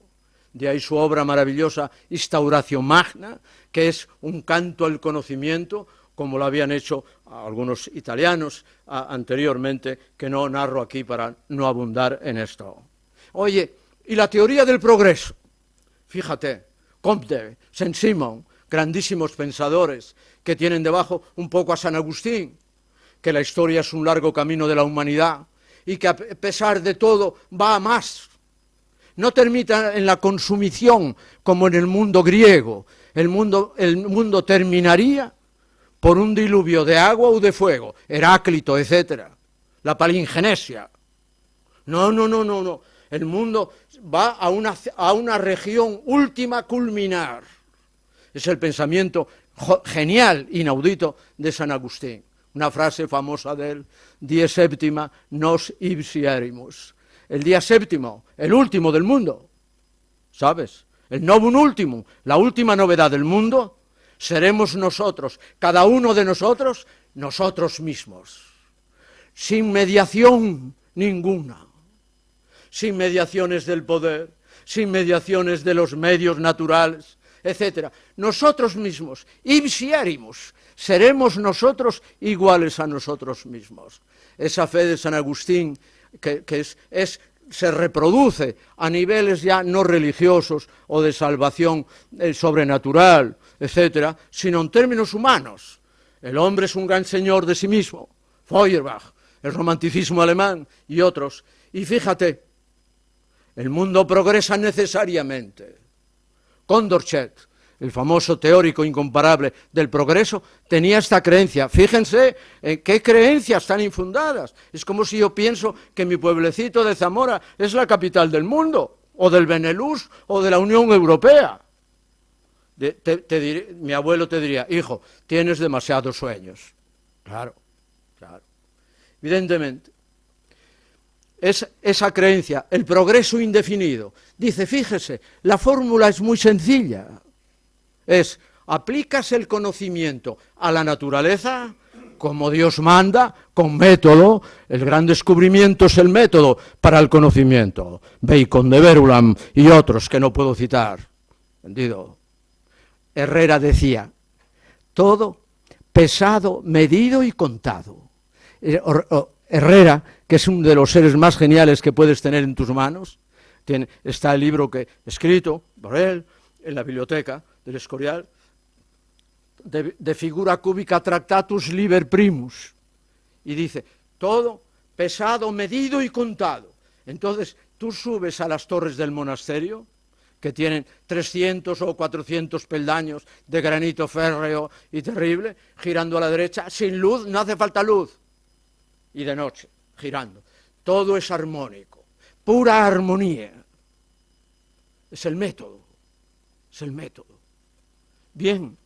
De ahí su obra maravillosa, Instauratio Magna, que es un canto al conocimiento, como lo habían hecho algunos italianos anteriormente, que no narro aquí para no abundar en esto. Oye, y la teoría del progreso, fíjate, Comte, Saint-Simon, grandísimos pensadores que tienen debajo un poco a San Agustín, que la historia es un largo camino de la humanidad y que a pesar de todo va a más. No termina en la consumición como en el mundo griego. El mundo terminaría por un diluvio de agua o de fuego, Heráclito, etc. La palingenesia. No. El mundo va a una región última culminar. Es el pensamiento genial, inaudito de San Agustín. Una frase famosa de él, die septima nos ipsierimus. El día séptimo, el último del mundo, ¿sabes? El novum ultimum, la última novedad del mundo, seremos nosotros, cada uno de nosotros, nosotros mismos. Sin mediación ninguna. Sin mediaciones del poder, sin mediaciones de los medios naturales, etc. Nosotros mismos, ipsierimus, seremos nosotros iguales a nosotros mismos. Esa fe de San Agustín que se reproduce a niveles ya no religiosos o de salvación sobrenatural, etc., sino en términos humanos. El hombre es un gran señor de sí mismo, Feuerbach, el romanticismo alemán y otros. Y fíjate, el mundo progresa necesariamente. Condorcet, el famoso teórico incomparable del progreso, tenía esta creencia. Fíjense en qué creencias tan infundadas. Es como si yo pienso que mi pueblecito de Zamora es la capital del mundo, o del Benelux, o de la Unión Europea. Mi abuelo te diría, hijo, tienes demasiados sueños. Claro. Evidentemente, es esa creencia, el progreso indefinido. Dice, fíjese, la fórmula es muy sencilla. Aplicas el conocimiento a la naturaleza como Dios manda, con método. El gran descubrimiento es el método para el conocimiento. Bacon de Verulam y otros que no puedo citar. ¿Entendido? Herrera decía, todo pesado, medido y contado. Herrera, que es uno de los seres más geniales que puedes tener en tus manos, está el libro escrito por él en la biblioteca del Escorial, de figura cúbica Tractatus Liber Primus, y dice, todo pesado, medido y contado. Entonces, tú subes a las torres del monasterio, que tienen 300 o 400 peldaños de granito férreo y terrible, girando a la derecha, sin luz, no hace falta luz, y de noche, girando. Todo es armónico, pura armonía. Es el método. Bien,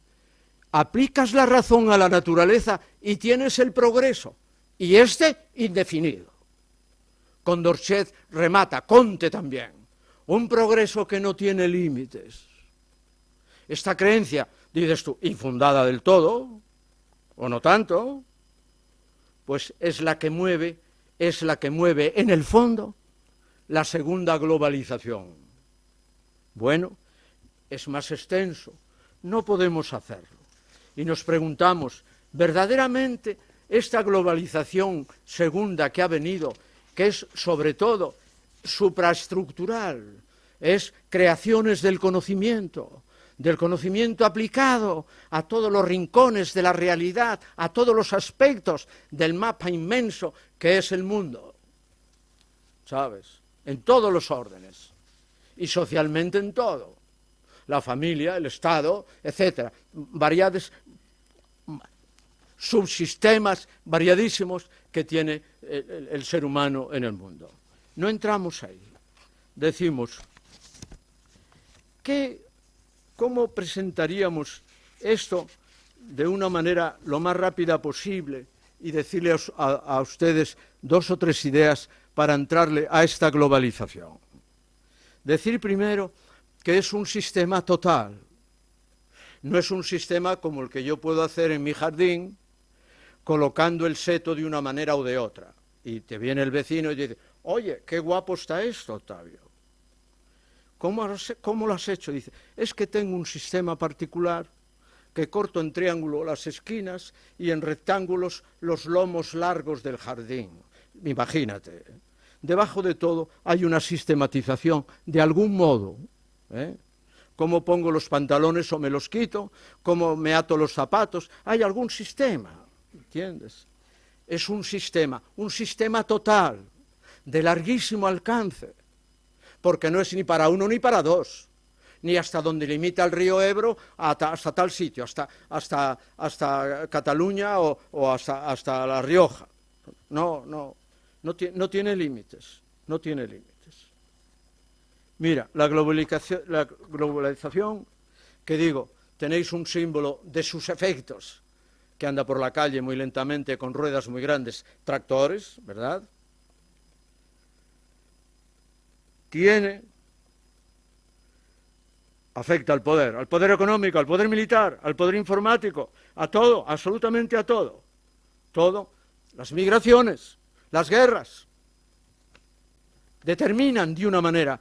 aplicas la razón a la naturaleza y tienes el progreso, y indefinido. Condorcet remata, Comte también, un progreso que no tiene límites. Esta creencia, dices tú, infundada del todo, o no tanto, pues es la que mueve en el fondo la segunda globalización. Bueno, es más extenso, no podemos hacerlo. Y nos preguntamos, ¿verdaderamente esta globalización segunda que ha venido, que es sobre todo supraestructural, es creaciones del conocimiento aplicado a todos los rincones de la realidad, a todos los aspectos del mapa inmenso que es el mundo, ¿sabes? En todos los órdenes, y socialmente en todo, la familia, el Estado, etcétera, variados subsistemas variadísimos que tiene el ser humano en el mundo. No entramos ahí. Decimos, ¿cómo presentaríamos esto de una manera lo más rápida posible y decirle a ustedes 2 o 3 ideas para entrarle a esta globalización? Decir primero que es un sistema total. No es un sistema como el que yo puedo hacer en mi jardín, colocando el seto de una manera o de otra. Y te viene el vecino y dice, oye, qué guapo está esto, Octavio. ¿Cómo lo has hecho? Dice, es que tengo un sistema particular que corto en triángulo las esquinas y en rectángulos los lomos largos del jardín. Imagínate, debajo de todo hay una sistematización de algún modo, ¿eh? Cómo pongo los pantalones o me los quito, cómo me ato los zapatos, hay algún sistema, ¿entiendes? Es un sistema total, de larguísimo alcance, porque no es ni para uno ni para dos, ni hasta donde limita el río Ebro hasta tal sitio, hasta Cataluña o hasta La Rioja. No tiene límites, no tiene límites. Mira, la globalización, que digo, tenéis un símbolo de sus efectos, que anda por la calle muy lentamente con ruedas muy grandes, tractores, ¿verdad? Afecta al poder económico, al poder militar, al poder informático, a todo, absolutamente a todo. Todo, las migraciones, las guerras, determinan de una manera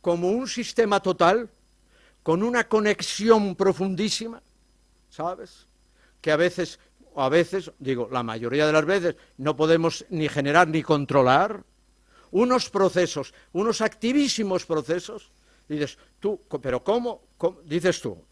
como un sistema total, con una conexión profundísima, ¿sabes? Que a veces, digo, la mayoría de las veces, no podemos ni generar ni controlar, unos procesos, unos activísimos procesos. Dices, tú, pero ¿cómo? Dices tú,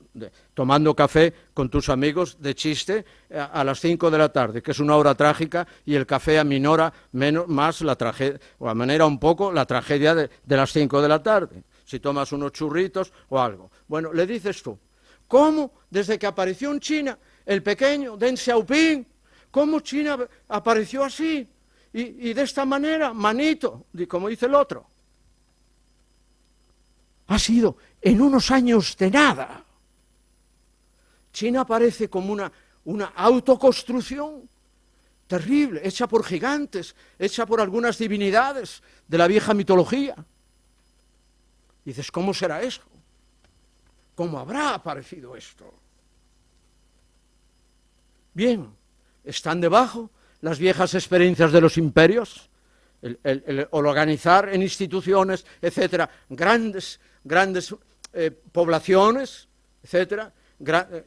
tomando café con tus amigos de chiste a las 5 de la tarde, que es una hora trágica, y el café aminora más la tragedia, o amanera un poco la tragedia de las 5 de la tarde, si tomas unos churritos o algo. Bueno, le dices tú, ¿cómo desde que apareció en China el pequeño Deng Xiaoping, cómo China apareció así y de esta manera, manito, como dice el otro? Ha sido en unos años de nada. China aparece como una autoconstrucción terrible, hecha por gigantes, hecha por algunas divinidades de la vieja mitología. Dices, ¿cómo será eso? ¿Cómo habrá aparecido esto? Bien, están debajo las viejas experiencias de los imperios, el organizar en instituciones, etcétera, grandes poblaciones, etcétera,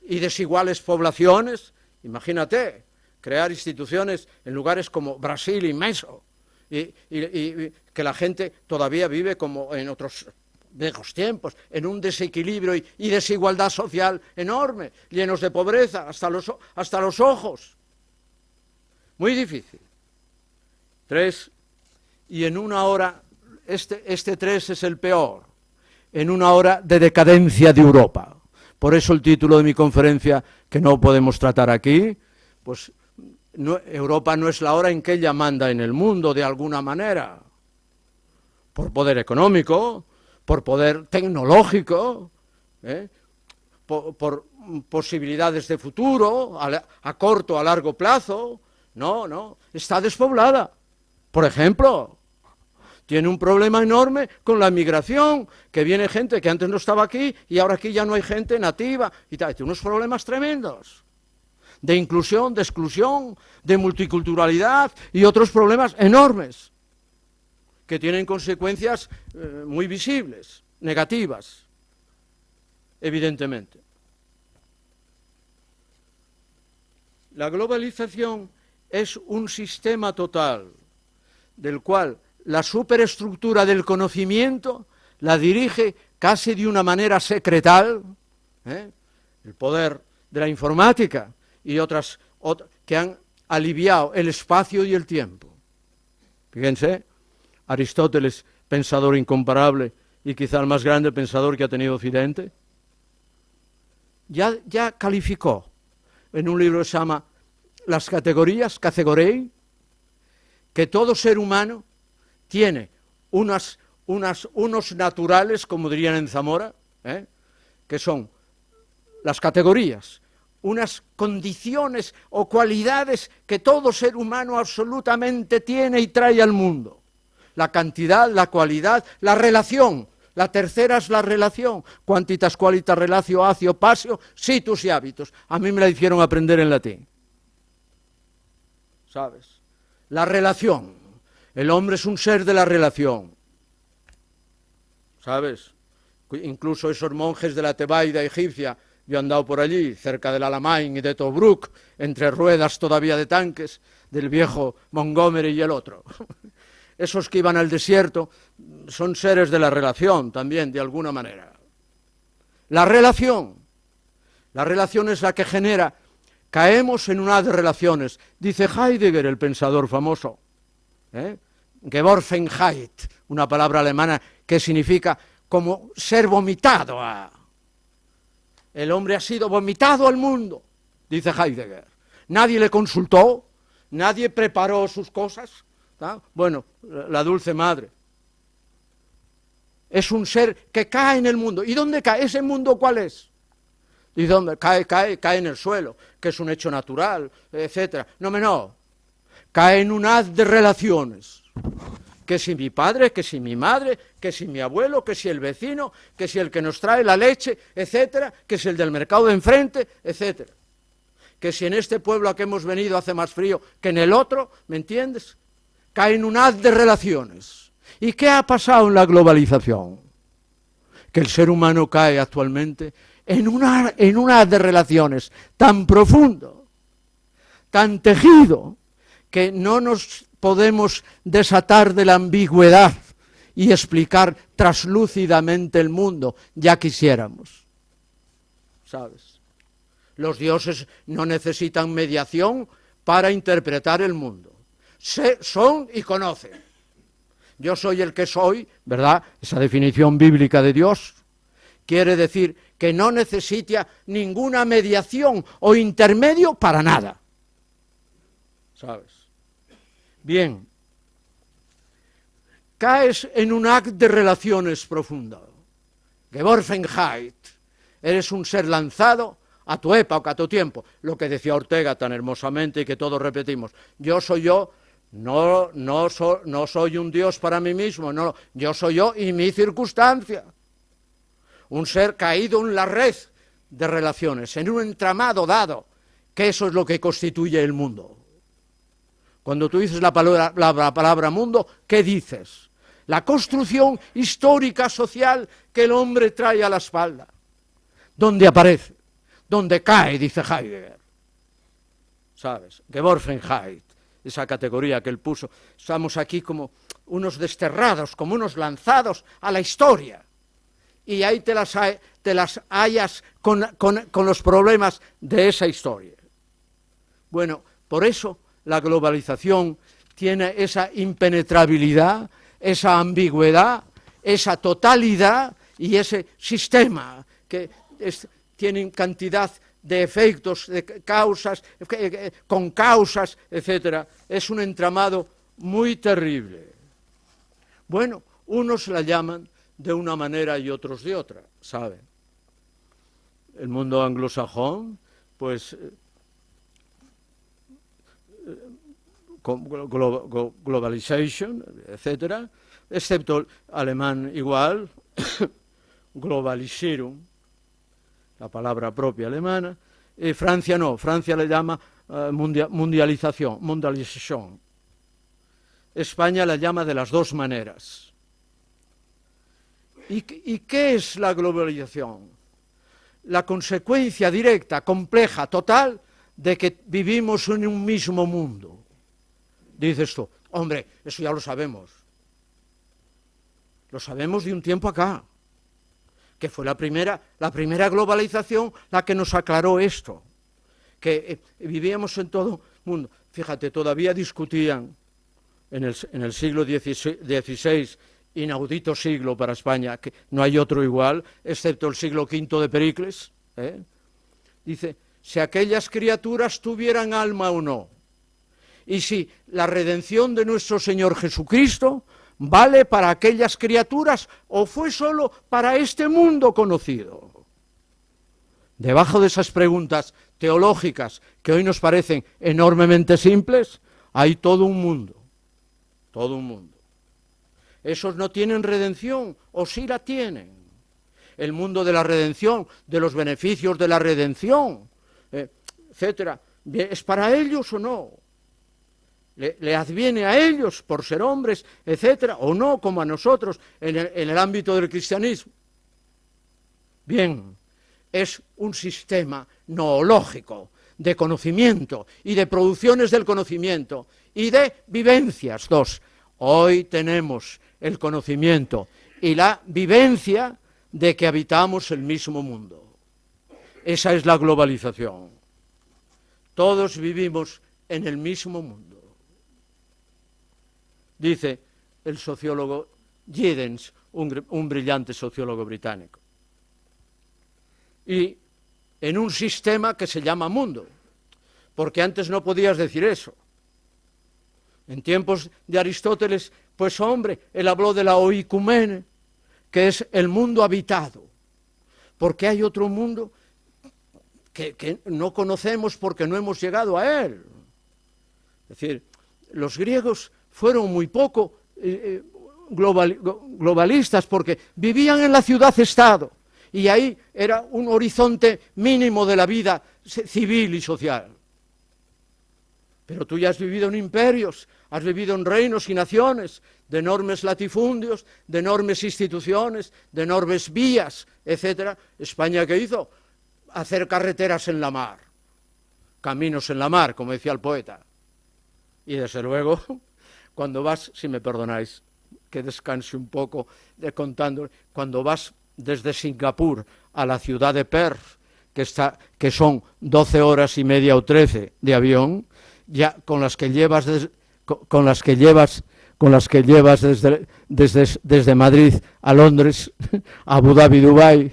y desiguales poblaciones. Imagínate, crear instituciones en lugares como Brasil inmenso, y que la gente todavía vive como en otros viejos tiempos, en un desequilibrio y desigualdad social enorme, llenos de pobreza hasta los ojos. Muy difícil. 3, y en una hora, este 3 es el peor, en una hora de decadencia de Europa. Por eso el título de mi conferencia, que no podemos tratar aquí, pues Europa no es la hora en que ella manda en el mundo de alguna manera, por poder económico, por poder tecnológico, por posibilidades de futuro, a corto, a largo plazo. No, está despoblada. Por ejemplo, tiene un problema enorme con la migración, que viene gente que antes no estaba aquí y ahora aquí ya no hay gente nativa, y tal. Tiene unos problemas tremendos de inclusión, de exclusión, de multiculturalidad y otros problemas enormes que tienen consecuencias muy visibles, negativas, evidentemente. La globalización es un sistema total del cual la superestructura del conocimiento la dirige casi de una manera secretal, el poder de la informática y otras que han aliviado el espacio y el tiempo. Fíjense, Aristóteles, pensador incomparable y quizá el más grande pensador que ha tenido Occidente, ya calificó en un libro que se llama Las categorías, categorei, que todo ser humano tiene unos naturales, como dirían en Zamora, que son las categorías, unas condiciones o cualidades que todo ser humano absolutamente tiene y trae al mundo. la cantidad, la cualidad, la relación. La tercera es la relación. Quantitas qualitas relatio acio pasio situs y hábitos. A mí me la hicieron aprender en latín. ¿Sabes? La relación. El hombre es un ser de la relación. ¿Sabes? Incluso esos monjes de la Tebaida egipcia, yo he andado por allí, cerca del Alamein y de Tobruk, entre ruedas todavía de tanques, del viejo Montgomery y el otro. Esos que iban al desierto son seres de la relación también, de alguna manera. La relación es la que genera, caemos en una de relaciones. Dice Heidegger, el pensador famoso, Geworfenheit, una palabra alemana que significa como ser vomitado. El hombre ha sido vomitado al mundo, dice Heidegger. Nadie le consultó, nadie preparó sus cosas. Bueno, la dulce madre. Es un ser que cae en el mundo. ¿Y dónde cae? ¿Ese mundo cuál es? ¿Y dónde? Cae en el suelo, que es un hecho natural, etc. No. Cae en un haz de relaciones. Que si mi padre, que si mi madre, que si mi abuelo, que si el vecino, que si el que nos trae la leche, etc. Que si el del mercado de enfrente, etc. Que si en este pueblo a que hemos venido hace más frío que en el otro, ¿me entiendes? Cae en un haz de relaciones. ¿Y qué ha pasado en la globalización? Que el ser humano cae actualmente en un haz de relaciones tan profundo, tan tejido, que no nos podemos desatar de la ambigüedad y explicar traslúcidamente el mundo, ya quisiéramos. ¿Sabes? Los dioses no necesitan mediación para interpretar el mundo. Son y conocen. Yo soy el que soy, ¿verdad? Esa definición bíblica de Dios quiere decir que no necesita ninguna mediación o intermedio para nada. ¿Sabes? Bien. Caes en un acto de relaciones profundo. Geworfenheit. Eres un ser lanzado a tu época, a tu tiempo. Lo que decía Ortega tan hermosamente y que todos repetimos. Yo soy yo. No soy un Dios para mí mismo, no, yo soy yo y mi circunstancia. Un ser caído en la red de relaciones, en un entramado dado, que eso es lo que constituye el mundo. Cuando tú dices la palabra mundo, ¿qué dices? La construcción histórica, social que el hombre trae a la espalda. ¿Dónde aparece? ¿Dónde cae? Dice Heidegger. ¿Sabes? Geworfenheit. Esa categoría que él puso, estamos aquí como unos desterrados, como unos lanzados a la historia, y ahí te las hallas con los problemas de esa historia. Bueno, por eso la globalización tiene esa impenetrabilidad, esa ambigüedad, esa totalidad y ese sistema que tienen cantidad de efectos, de causas, con causas, etc. Es un entramado muy terrible. Bueno, unos la llaman de una manera y otros de otra, ¿saben? El mundo anglosajón, pues, globalization, etc., excepto el alemán igual, Globalisierung, la palabra propia alemana. Francia no, Francia le llama mundialización. España la llama de las dos maneras. ¿Y qué es la globalización? La consecuencia directa, compleja, total, de que vivimos en un mismo mundo. Dices tú, hombre, eso ya lo sabemos. Lo sabemos de un tiempo acá, que fue la primera globalización la que nos aclaró esto, que vivíamos en todo mundo. Fíjate, todavía discutían en el siglo XVI, inaudito siglo para España, que no hay otro igual, excepto el siglo V de Pericles, dice, si aquellas criaturas tuvieran alma o no, y si la redención de nuestro Señor Jesucristo ¿vale para aquellas criaturas o fue solo para este mundo conocido? Debajo de esas preguntas teológicas que hoy nos parecen enormemente simples, hay todo un mundo, todo un mundo. Esos no tienen redención, o sí la tienen. El mundo de la redención, de los beneficios de la redención, etcétera, ¿es para ellos o no? ¿Le adviene a ellos por ser hombres, etcétera, o no, como a nosotros en el ámbito del cristianismo? Bien, es un sistema noológico de conocimiento y de producciones del conocimiento y de vivencias. Dos, hoy tenemos el conocimiento y la vivencia de que habitamos el mismo mundo. Esa es la globalización. Todos vivimos en el mismo mundo. Dice el sociólogo Giddens, un brillante sociólogo británico. Y en un sistema que se llama mundo, porque antes no podías decir eso. En tiempos de Aristóteles, pues hombre, él habló de la oikumene, que es el mundo habitado, porque hay otro mundo que no conocemos porque no hemos llegado a él. Es decir, los griegos fueron muy poco globalistas porque vivían en la ciudad-estado y ahí era un horizonte mínimo de la vida civil y social. Pero tú ya has vivido en imperios, has vivido en reinos y naciones, de enormes latifundios, de enormes instituciones, de enormes vías, etc. ¿España qué hizo? Hacer carreteras en la mar, caminos en la mar, como decía el poeta. Y desde luego, cuando vas, si me perdonáis, que descanse un poco contando, cuando vas desde Singapur a la ciudad de Perth, que son 12 horas y media o 13 de avión, ya con las que llevas desde Madrid a Londres, a Abu Dhabi, Dubái,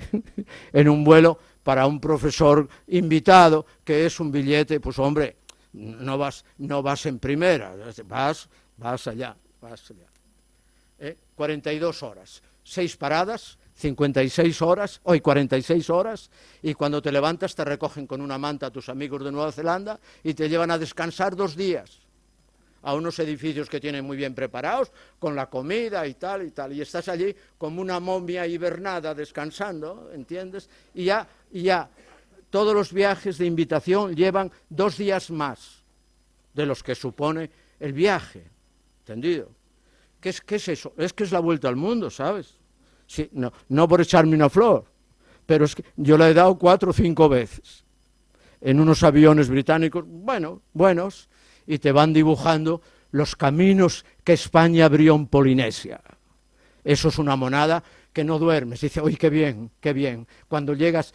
en un vuelo para un profesor invitado, que es un billete, pues hombre, no vas en primera, vas allá. 42 horas, 6 paradas, 56 horas, hoy 46 horas, y cuando te levantas te recogen con una manta tus amigos de Nueva Zelanda y te llevan a descansar 2 días a unos edificios que tienen muy bien preparados, con la comida y tal, y estás allí como una momia hibernada descansando, ¿entiendes? Y ya todos los viajes de invitación llevan 2 días más de los que supone el viaje, ¿entendido? ¿Qué es eso? Es que es la vuelta al mundo, ¿sabes? Sí, no por echarme una flor, pero es que yo la he dado 4 o 5 veces en unos aviones británicos, buenos, y te van dibujando los caminos que España abrió en Polinesia. Eso es una monada que no duermes. Dice, uy, qué bien. Cuando llegas,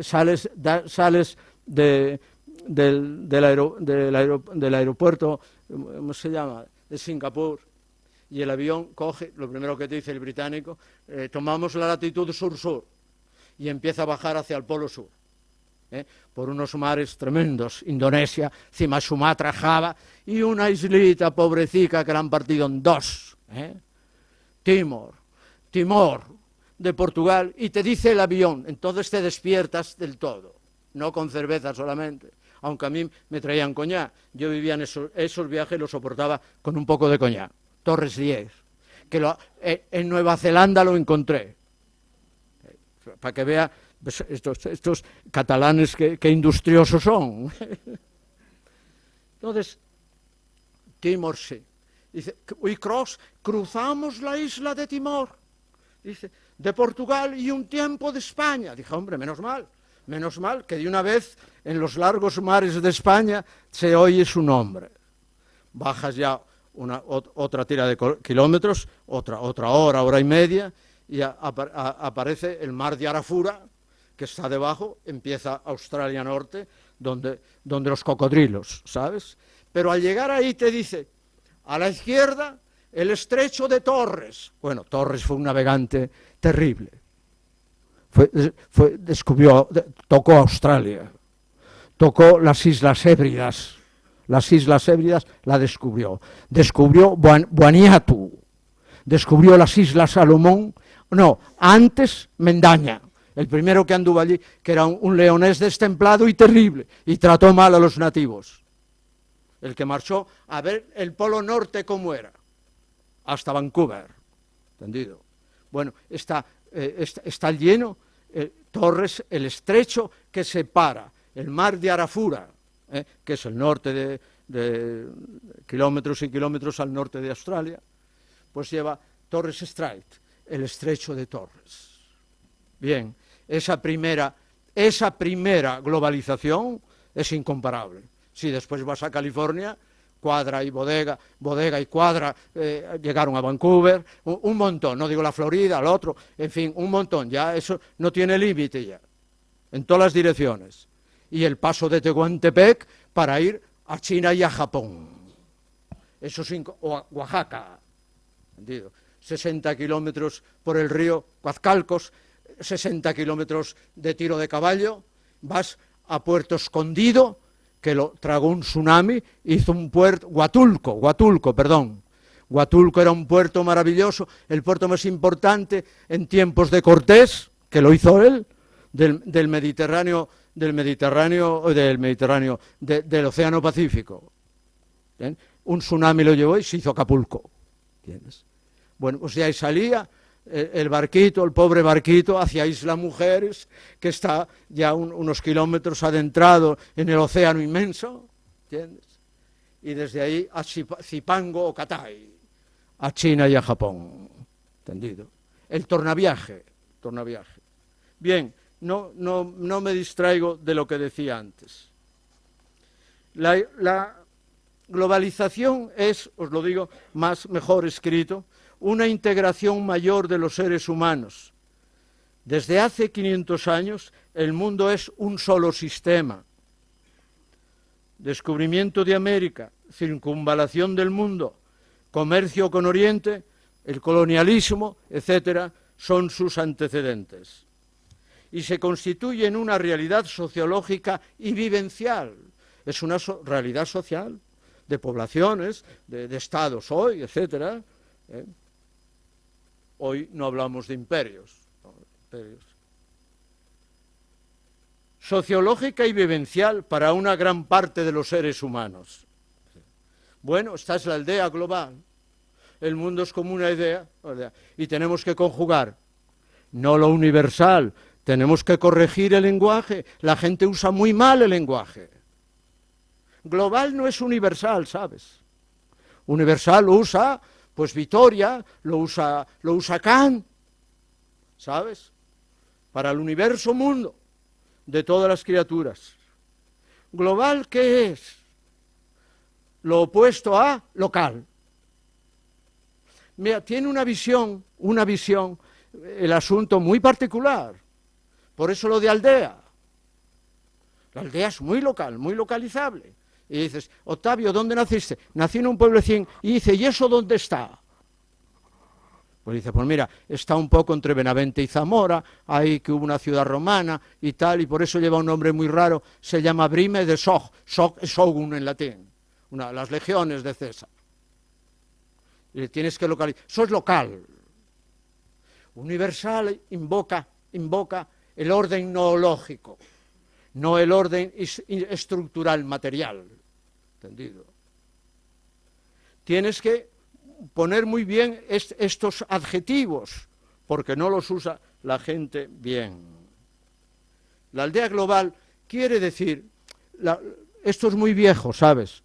sales del aeropuerto, ¿cómo se llama?, de Singapur, y el avión coge, lo primero que te dice el británico, tomamos la latitud sur-sur, y empieza a bajar hacia el polo sur, por unos mares tremendos, Indonesia, encima Sumatra, Java, y una islita pobrecita que la han partido en 2, Timor, de Portugal, y te dice el avión, entonces te despiertas del todo, no con cerveza solamente, aunque a mí me traían coñac, yo vivía en esos viajes, los soportaba con un poco de coñac. Torres 10, que en Nueva Zelanda lo encontré, para que vea pues, estos catalanes que industriosos son. Entonces, Timor sí. Dice, cruzamos la isla de Timor, dice, de Portugal y un tiempo de España. Dije, hombre, menos mal que de una vez en los largos mares de España se oye su nombre. Bajas ya otra tira de kilómetros, otra hora y media, y aparece el mar de Arafura, que está debajo, empieza Australia Norte, donde los cocodrilos, ¿sabes? Pero al llegar ahí te dice, a la izquierda, el estrecho de Torres. Bueno, Torres fue un navegante terrible. Tocó Australia, tocó las Islas Hébridas. Las Islas Hébridas la descubrió Vanuatu, descubrió las Islas Salomón, antes Mendaña, el primero que anduvo allí, que era un leonés destemplado y terrible, y trató mal a los nativos, el que marchó a ver el Polo Norte cómo era, hasta Vancouver, ¿entendido? Bueno, está lleno, Torres, el estrecho que separa el mar de Arafura, que es el norte de kilómetros y kilómetros al norte de Australia, pues lleva Torres Strait, el estrecho de Torres. Bien, esa primera globalización es incomparable. Si después vas a California, Cuadra y Bodega y Cuadra llegaron a Vancouver, un montón, no digo la Florida, el otro, en fin, un montón, ya eso no tiene límite ya, en todas las direcciones. Y el paso de Tehuantepec para ir a China y a Japón, o a Oaxaca, ¿entendido? 60 kilómetros por el río Coazcalcos, 60 kilómetros de tiro de caballo, vas a Puerto Escondido, que lo tragó un tsunami, hizo un puerto, Huatulco era un puerto maravilloso, el puerto más importante en tiempos de Cortés, que lo hizo él, del Océano Pacífico. ¿Bien? Un tsunami lo llevó y se hizo Acapulco. ¿Entiendes? Bueno, pues de ahí salía el barquito, el pobre barquito, hacia Isla Mujeres, que está ya unos kilómetros adentrado en el océano inmenso, ¿entiendes? Y desde ahí a Zipango o Catay, a China y a Japón, ¿entendido? El tornaviaje. Bien, no me distraigo de lo que decía antes. La globalización es, os lo digo mejor escrito, una integración mayor de los seres humanos. Desde hace 500 años el mundo es un solo sistema. Descubrimiento de América, circunvalación del mundo, comercio con Oriente, el colonialismo, etcétera, son sus antecedentes. Y se constituye en una realidad sociológica y vivencial. Es una realidad social de poblaciones, de estados hoy, etcétera. Hoy no hablamos de imperios. Sociológica y vivencial para una gran parte de los seres humanos. Bueno, esta es la aldea global. El mundo es como una idea, y tenemos que conjugar, no lo universal, tenemos que corregir el lenguaje. La gente usa muy mal el lenguaje. Global no es universal, ¿sabes? Universal lo usa, pues Vitoria, lo usa Kant, ¿sabes? Para el universo mundo de todas las criaturas. Global, ¿qué es? Lo opuesto a local. Mira, tiene una visión, el asunto muy particular. Por eso lo de aldea. La aldea es muy local, muy localizable. Y dices, Octavio, ¿dónde naciste? Nací en un pueblecín. Y dice, ¿y eso dónde está? Pues dice, pues mira, está un poco entre Benavente y Zamora, ahí que hubo una ciudad romana y tal, y por eso lleva un nombre muy raro, se llama Brime de Sog. Sog es Shogun en latín, las legiones de César. Y tienes que localizar. Eso es local. Universal invoca el orden noológico, no el orden estructural material. ¿Entendido? Tienes que poner muy bien estos adjetivos, porque no los usa la gente bien. La aldea global quiere decir, esto es muy viejo, ¿sabes?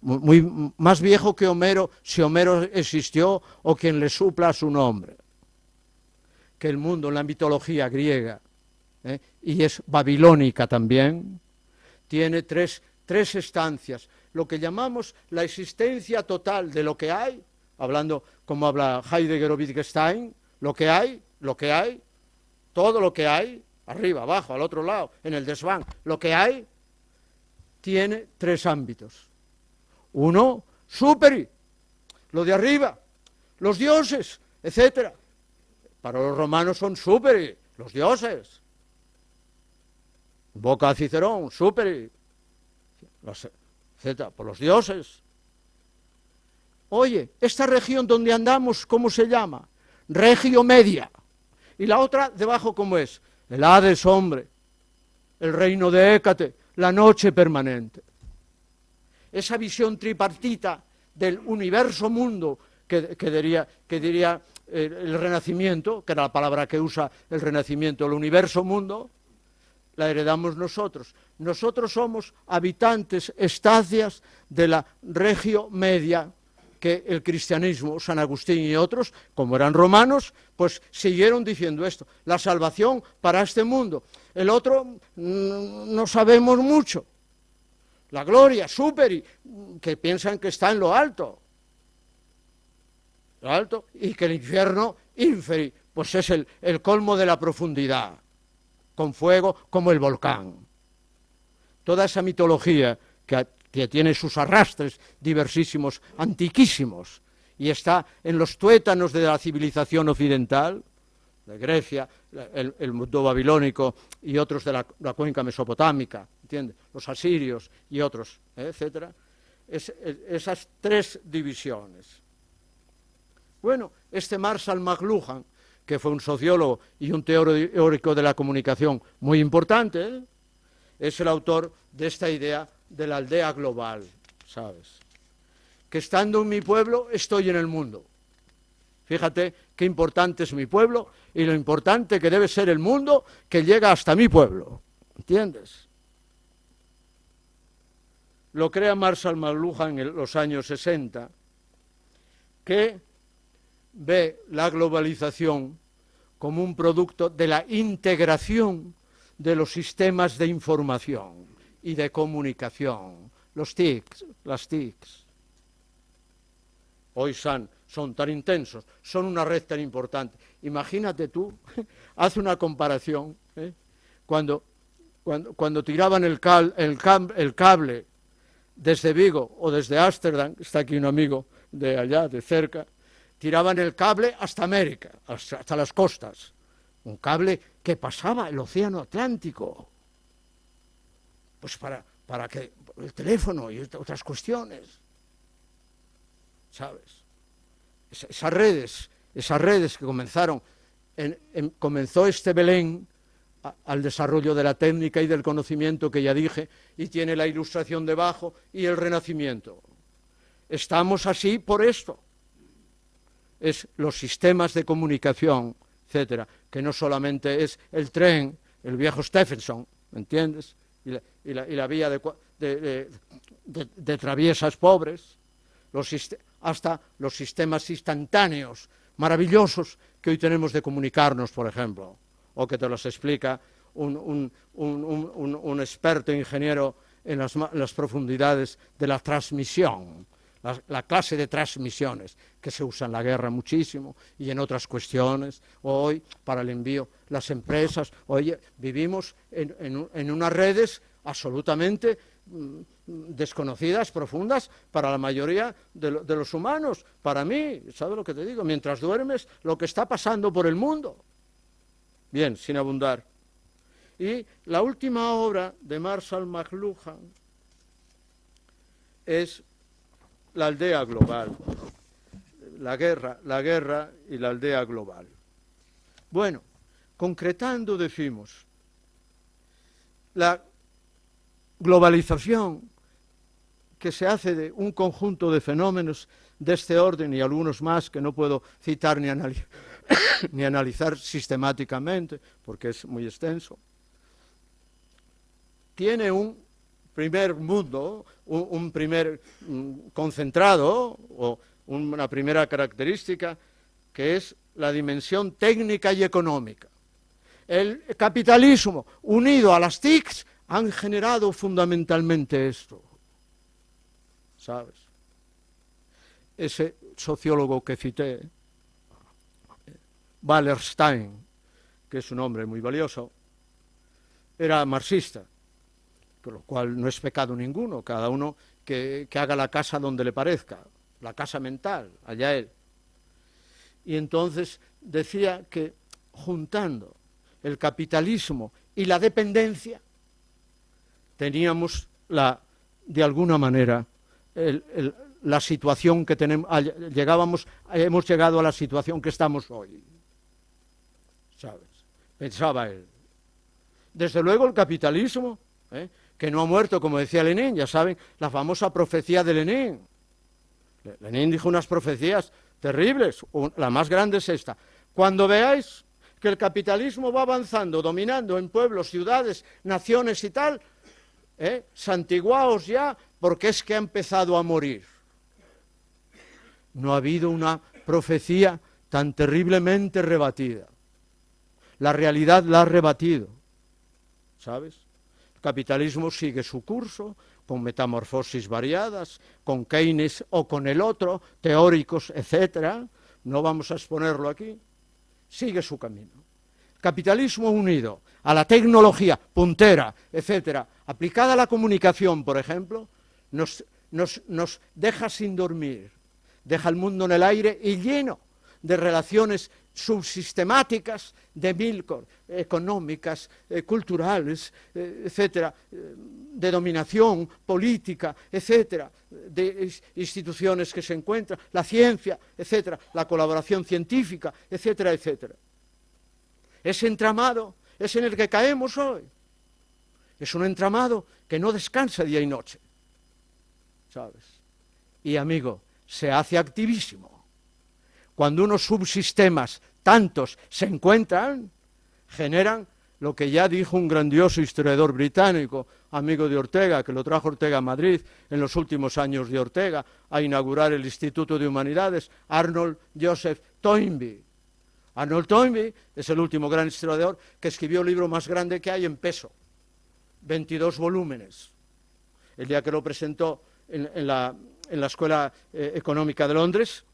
Más viejo que Homero, si Homero existió o quien le supla su nombre. Que el mundo, la mitología griega, y es babilónica también, tiene tres estancias. Lo que llamamos la existencia total de lo que hay, hablando como habla Heidegger o Wittgenstein, lo que hay, todo lo que hay, arriba, abajo, al otro lado, en el desván, lo que hay, tiene tres ámbitos. Uno, superi, lo de arriba, los dioses, etcétera. Para los romanos son superi, los dioses. Invoca a Cicerón, superi, etcétera, por los dioses. Oye, esta región donde andamos, ¿cómo se llama? Regio Media. Y la otra, debajo, ¿cómo es? El Hades, hombre, el reino de Hécate, la noche permanente. Esa visión tripartita del universo mundo diría el Renacimiento, que era la palabra que usa el Renacimiento, el universo mundo, la heredamos nosotros. Nosotros somos habitantes, estancias de la regio media, que el cristianismo, San Agustín y otros, como eran romanos, pues siguieron diciendo esto, la salvación para este mundo. El otro no sabemos mucho. La gloria, superi, que piensan que está en lo alto, y que el infierno, inferi, pues es el colmo de la profundidad, con fuego como el volcán. Toda esa mitología que tiene sus arrastres diversísimos, antiquísimos, y está en los tuétanos de la civilización occidental, de Grecia, el mundo babilónico y otros de la cuenca mesopotámica, ¿entiendes? Los asirios y otros, etcétera. Esas tres divisiones. Bueno, este Marshall McLuhan, que fue un sociólogo y un teórico de la comunicación muy importante, es el autor de esta idea de la aldea global, ¿sabes? Que estando en mi pueblo, estoy en el mundo. Fíjate qué importante es mi pueblo y lo importante que debe ser el mundo que llega hasta mi pueblo, ¿entiendes? Lo crea Marshall McLuhan en los años 60, que ve la globalización como un producto de la integración de los sistemas de información y de comunicación, los TICs, las TICs. Hoy son tan intensos, son una red tan importante. Imagínate tú, haz una comparación, cuando tiraban el cable desde Vigo o desde Ámsterdam, está aquí un amigo de allá, de cerca, tiraban el cable hasta América, hasta las costas. Un cable que pasaba el océano Atlántico. Pues para que el teléfono y otras cuestiones, ¿sabes? Esas redes que comenzaron, comenzó este Belén al desarrollo de la técnica y del conocimiento que ya dije, y tiene la ilustración debajo y el Renacimiento. Estamos así por esto. Es los sistemas de comunicación, etcétera, que no solamente es el tren, el viejo Stephenson, ¿me entiendes? Y la vía de traviesas pobres, hasta los sistemas instantáneos, maravillosos, que hoy tenemos de comunicarnos, por ejemplo, o que te los explica un experto ingeniero en las profundidades de la transmisión, la clase de transmisiones que se usa en la guerra muchísimo y en otras cuestiones, hoy para el envío, las empresas. Oye, vivimos en unas redes absolutamente desconocidas, profundas para la mayoría de los humanos. Para mí, ¿sabes lo que te digo? Mientras duermes, lo que está pasando por el mundo. Bien, sin abundar. Y la última obra de Marshall McLuhan es la aldea global, la guerra y la aldea global. Bueno, concretando decimos, la globalización que se hace de un conjunto de fenómenos de este orden y algunos más que no puedo citar ni analizar sistemáticamente porque es muy extenso, tiene un primer mundo, un primer concentrado o una primera característica que es la dimensión técnica y económica. El capitalismo unido a las TICs han generado fundamentalmente esto, ¿sabes? Ese sociólogo que cité, Wallerstein, que es un hombre muy valioso, era marxista, con lo cual no es pecado ninguno, cada uno que haga la casa donde le parezca, la casa mental, allá él. Y entonces decía que juntando el capitalismo y la dependencia, teníamos de alguna manera la situación que tenemos, hemos llegado a la situación que estamos hoy, ¿sabes? Pensaba él. Desde luego el capitalismo, que no ha muerto, como decía Lenin, ya saben, la famosa profecía de Lenin. Lenin dijo unas profecías terribles. La más grande es esta. Cuando veáis que el capitalismo va avanzando, dominando en pueblos, ciudades, naciones y tal, santiguaos ya, porque es que ha empezado a morir. No ha habido una profecía tan terriblemente rebatida. La realidad la ha rebatido, ¿sabes? El capitalismo sigue su curso, con metamorfosis variadas, con Keynes o con el otro, teóricos, etcétera. No vamos a exponerlo aquí. Sigue su camino. Capitalismo unido a la tecnología puntera, etcétera, aplicada a la comunicación, por ejemplo, nos deja sin dormir, deja el mundo en el aire y lleno de relaciones subsistemáticas de mil económicas, culturales, etcétera, de dominación política, etcétera, de instituciones que se encuentran, la ciencia, etcétera, la colaboración científica, etcétera, etcétera. Ese entramado es en el que caemos hoy. Es un entramado que no descansa día y noche, ¿sabes? Y, amigo, se hace activísimo. Cuando unos subsistemas, tantos, se encuentran, generan lo que ya dijo un grandioso historiador británico, amigo de Ortega, que lo trajo Ortega a Madrid en los últimos años de Ortega, a inaugurar el Instituto de Humanidades, Arnold Joseph Toynbee. Arnold Toynbee es el último gran historiador que escribió el libro más grande que hay en peso, 22 volúmenes. El día que lo presentó en la Escuela Económica de Londres,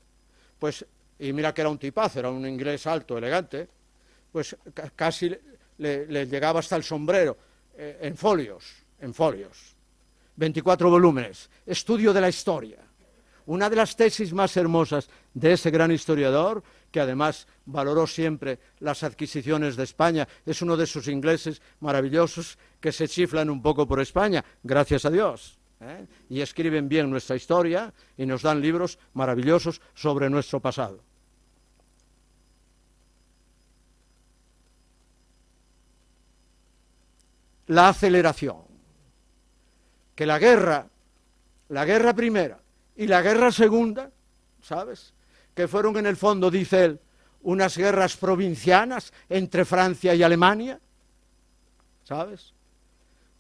pues, y mira que era un tipazo, era un inglés alto, elegante, pues casi le llegaba hasta el sombrero, en folios, 24 volúmenes, estudio de la historia. Una de las tesis más hermosas de ese gran historiador, que además valoró siempre las adquisiciones de España, es uno de esos ingleses maravillosos que se chiflan un poco por España, gracias a Dios, y escriben bien nuestra historia y nos dan libros maravillosos sobre nuestro pasado. La aceleración, que la guerra primera y la guerra segunda, ¿sabes?, que fueron en el fondo, dice él, unas guerras provincianas entre Francia y Alemania, ¿sabes?,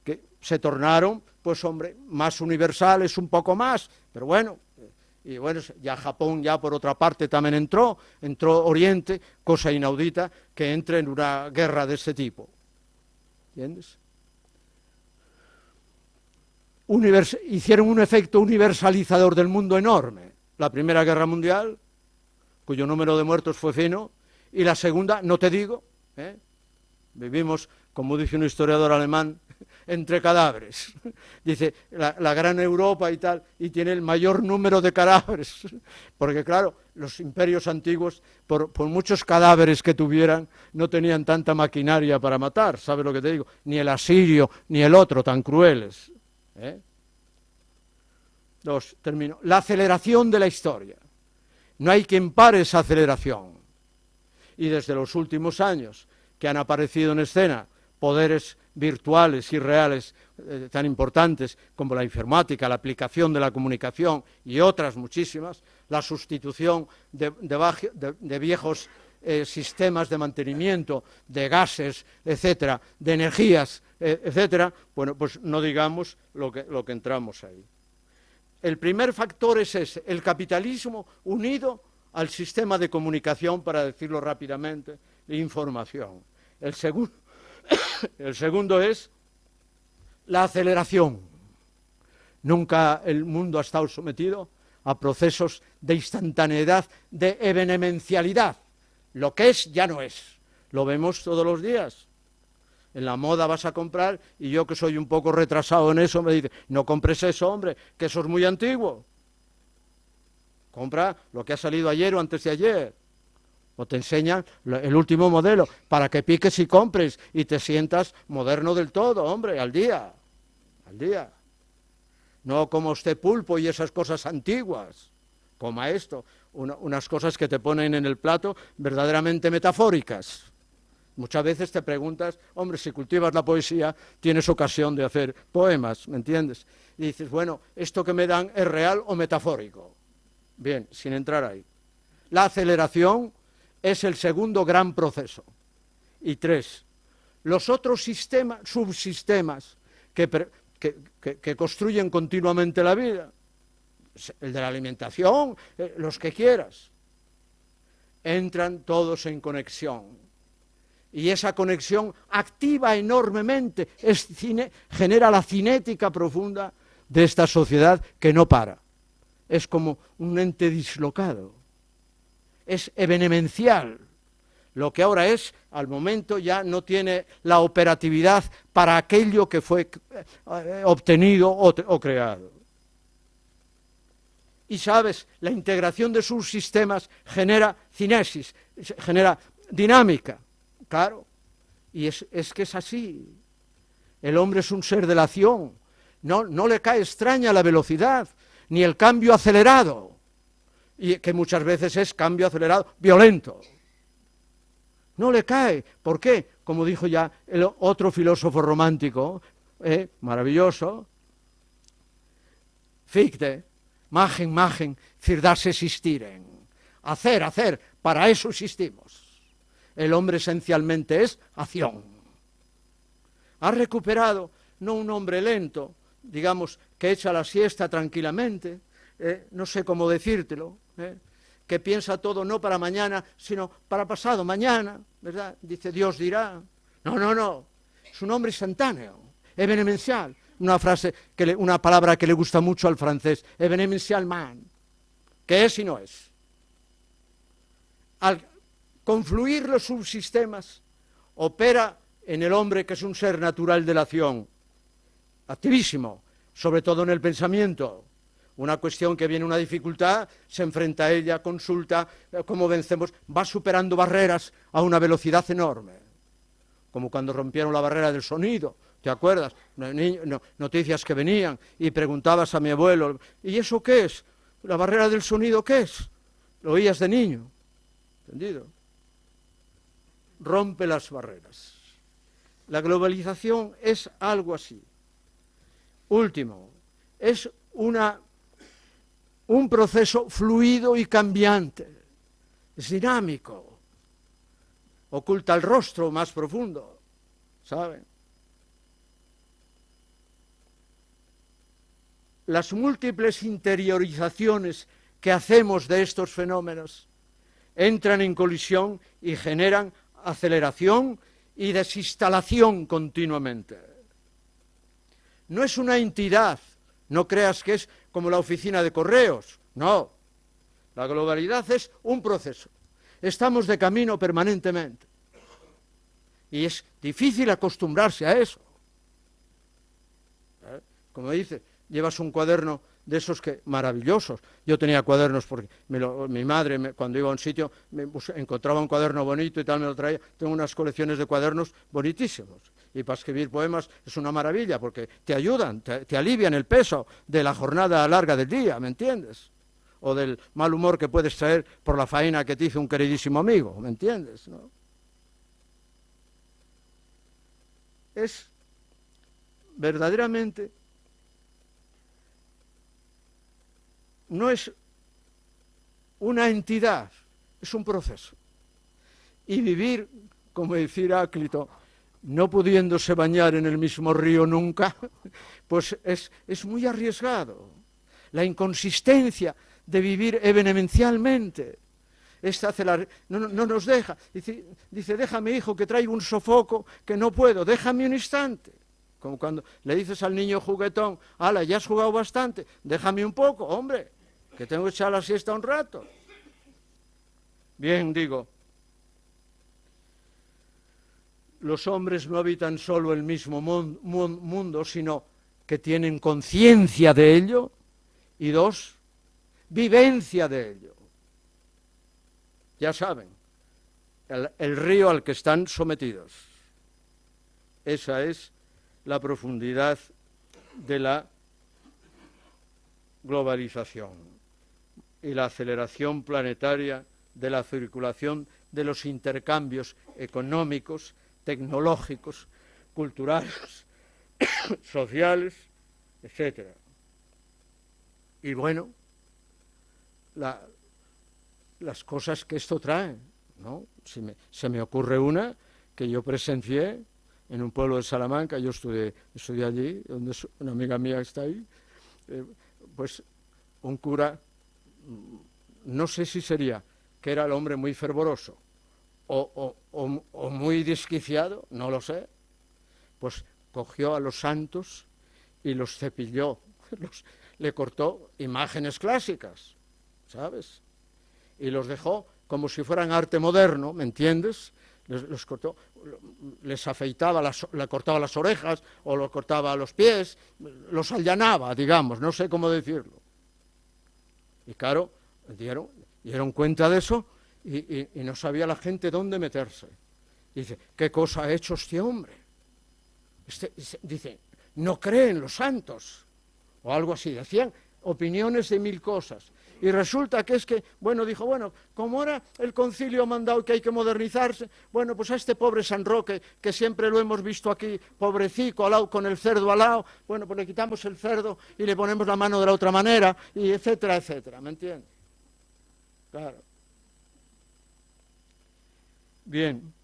que se tornaron, pues hombre, más universales un poco más, pero bueno, y bueno, ya Japón ya por otra parte también entró Oriente, cosa inaudita que entre en una guerra de ese tipo, ¿entiendes? Hicieron un efecto universalizador del mundo enorme. La Primera Guerra Mundial, cuyo número de muertos fue fino, y la segunda, no te digo, vivimos, como dice un historiador alemán, entre cadáveres. Dice, la gran Europa y tal, y tiene el mayor número de cadáveres, porque claro, los imperios antiguos, por muchos cadáveres que tuvieran, no tenían tanta maquinaria para matar, ¿sabes lo que te digo? Ni el asirio, ni el otro, tan crueles. Termino. La aceleración de la historia. No hay quien pare esa aceleración. Y desde los últimos años que han aparecido en escena poderes virtuales y reales tan importantes como la informática, la aplicación de la comunicación y otras muchísimas, la sustitución de viejos sistemas de mantenimiento, de gases, etcétera, de energías, etcétera, bueno, pues no digamos lo que entramos ahí. El primer factor es ese, el capitalismo unido al sistema de comunicación, para decirlo rápidamente, información. El segundo es la aceleración. Nunca el mundo ha estado sometido a procesos de instantaneidad, de evenencialidad. Lo que es, ya no es. Lo vemos todos los días. En la moda vas a comprar y yo, que soy un poco retrasado en eso, me dice, no compres eso, hombre, que eso es muy antiguo. Compra lo que ha salido ayer o antes de ayer. O te enseñan el último modelo para que piques y compres y te sientas moderno del todo, hombre, al día. No como usted pulpo y esas cosas antiguas. Coma esto, unas cosas que te ponen en el plato verdaderamente metafóricas. Muchas veces te preguntas, hombre, si cultivas la poesía, tienes ocasión de hacer poemas, ¿me entiendes? Y dices, bueno, ¿esto que me dan es real o metafórico? Bien, sin entrar ahí. La aceleración es el segundo gran proceso. Y 3, los otros sistemas, subsistemas que construyen continuamente la vida, el de la alimentación, los que quieras, entran todos en conexión. Y esa conexión activa enormemente, genera la cinética profunda de esta sociedad que no para. Es como un ente dislocado, es evenemencial. Lo que ahora es, al momento ya no tiene la operatividad para aquello que fue obtenido o creado. Y sabes, la integración de sus sistemas genera cinesis, genera dinámica, claro. Y es que es así. El hombre es un ser de la acción. No le cae extraña la velocidad, ni el cambio acelerado, y que muchas veces es cambio acelerado violento. No le cae. ¿Por qué? Como dijo ya el otro filósofo romántico, maravilloso, Fichte, machen, das existiren. Hacer, para eso existimos. El hombre esencialmente es acción. Ha recuperado, no un hombre lento, digamos, que echa la siesta tranquilamente, no sé cómo decírtelo, que piensa todo no para mañana, sino para pasado mañana, ¿verdad? Dice, Dios dirá. No, es un hombre instantáneo, evenemencial. Una palabra que le gusta mucho al francés, evenemencial man, que es y no es. Al confluir los subsistemas, opera en el hombre, que es un ser natural de la acción, activísimo, sobre todo en el pensamiento. Una cuestión que viene una dificultad, se enfrenta a ella, consulta cómo vencemos, va superando barreras a una velocidad enorme. Como cuando rompieron la barrera del sonido, ¿te acuerdas? Noticias que venían y preguntabas a mi abuelo, ¿y eso qué es? ¿La barrera del sonido qué es? Lo oías de niño, ¿entendido? Rompe las barreras. La globalización es algo así. Último, es un proceso fluido y cambiante, es dinámico, oculta el rostro más profundo, ¿saben? Las múltiples interiorizaciones que hacemos de estos fenómenos entran en colisión y generan aceleración y desinstalación continuamente. No es una entidad, no creas que es como la oficina de correos, no. La globalidad es un proceso. Estamos de camino permanentemente. Y es difícil acostumbrarse a eso. Como dice, llevas un cuaderno de esos que maravillosos. Yo tenía cuadernos porque mi madre, cuando iba a un sitio, encontraba un cuaderno bonito y tal, me lo traía. Tengo unas colecciones de cuadernos bonitísimos. Y para escribir poemas es una maravilla porque te ayudan, te alivian el peso de la jornada larga del día, ¿me entiendes? O del mal humor que puedes traer por la faena que te hizo un queridísimo amigo, ¿me entiendes? ¿No? Es verdaderamente, no es una entidad, es un proceso. Y vivir, como decía Heráclito, no pudiéndose bañar en el mismo río nunca, pues es muy arriesgado. La inconsistencia de vivir evenemencialmente, no nos deja. Dice, déjame, hijo, que traigo un sofoco que no puedo, déjame un instante. Como cuando le dices al niño juguetón, ala, ya has jugado bastante, déjame un poco, hombre, que tengo que echar la siesta un rato. Bien, digo, los hombres no habitan solo el mismo mundo, sino que tienen conciencia de ello, y 2, vivencia de ello. Ya saben, el río al que están sometidos. Esa es la profundidad de la globalización y la aceleración planetaria de la circulación de los intercambios económicos, tecnológicos, culturales, sociales, etc. Y bueno, las cosas que esto trae, ¿no? Se me ocurre una que yo presencié en un pueblo de Salamanca, yo estudié allí, donde una amiga mía está ahí, pues un cura, no sé si sería que era el hombre muy fervoroso o muy desquiciado, no lo sé, pues cogió a los santos y los cepilló, le cortó imágenes clásicas, ¿sabes? Y los dejó como si fueran arte moderno, ¿me entiendes? Los cortó, les afeitaba, le cortaba las orejas o los cortaba los pies, los allanaba, digamos, no sé cómo decirlo. Y claro, dieron cuenta de eso y no sabía la gente dónde meterse. Y dice, ¿qué cosa ha hecho este hombre? Dice, no cree en los santos, o algo así. Decían opiniones de mil cosas. Y resulta que dijo, como ahora el concilio ha mandado que hay que modernizarse, pues a este pobre San Roque, que siempre lo hemos visto aquí, pobrecico, al lado, con el cerdo al lado, pues le quitamos el cerdo y le ponemos la mano de la otra manera, y etcétera, etcétera, ¿me entiendes? Claro. Bien,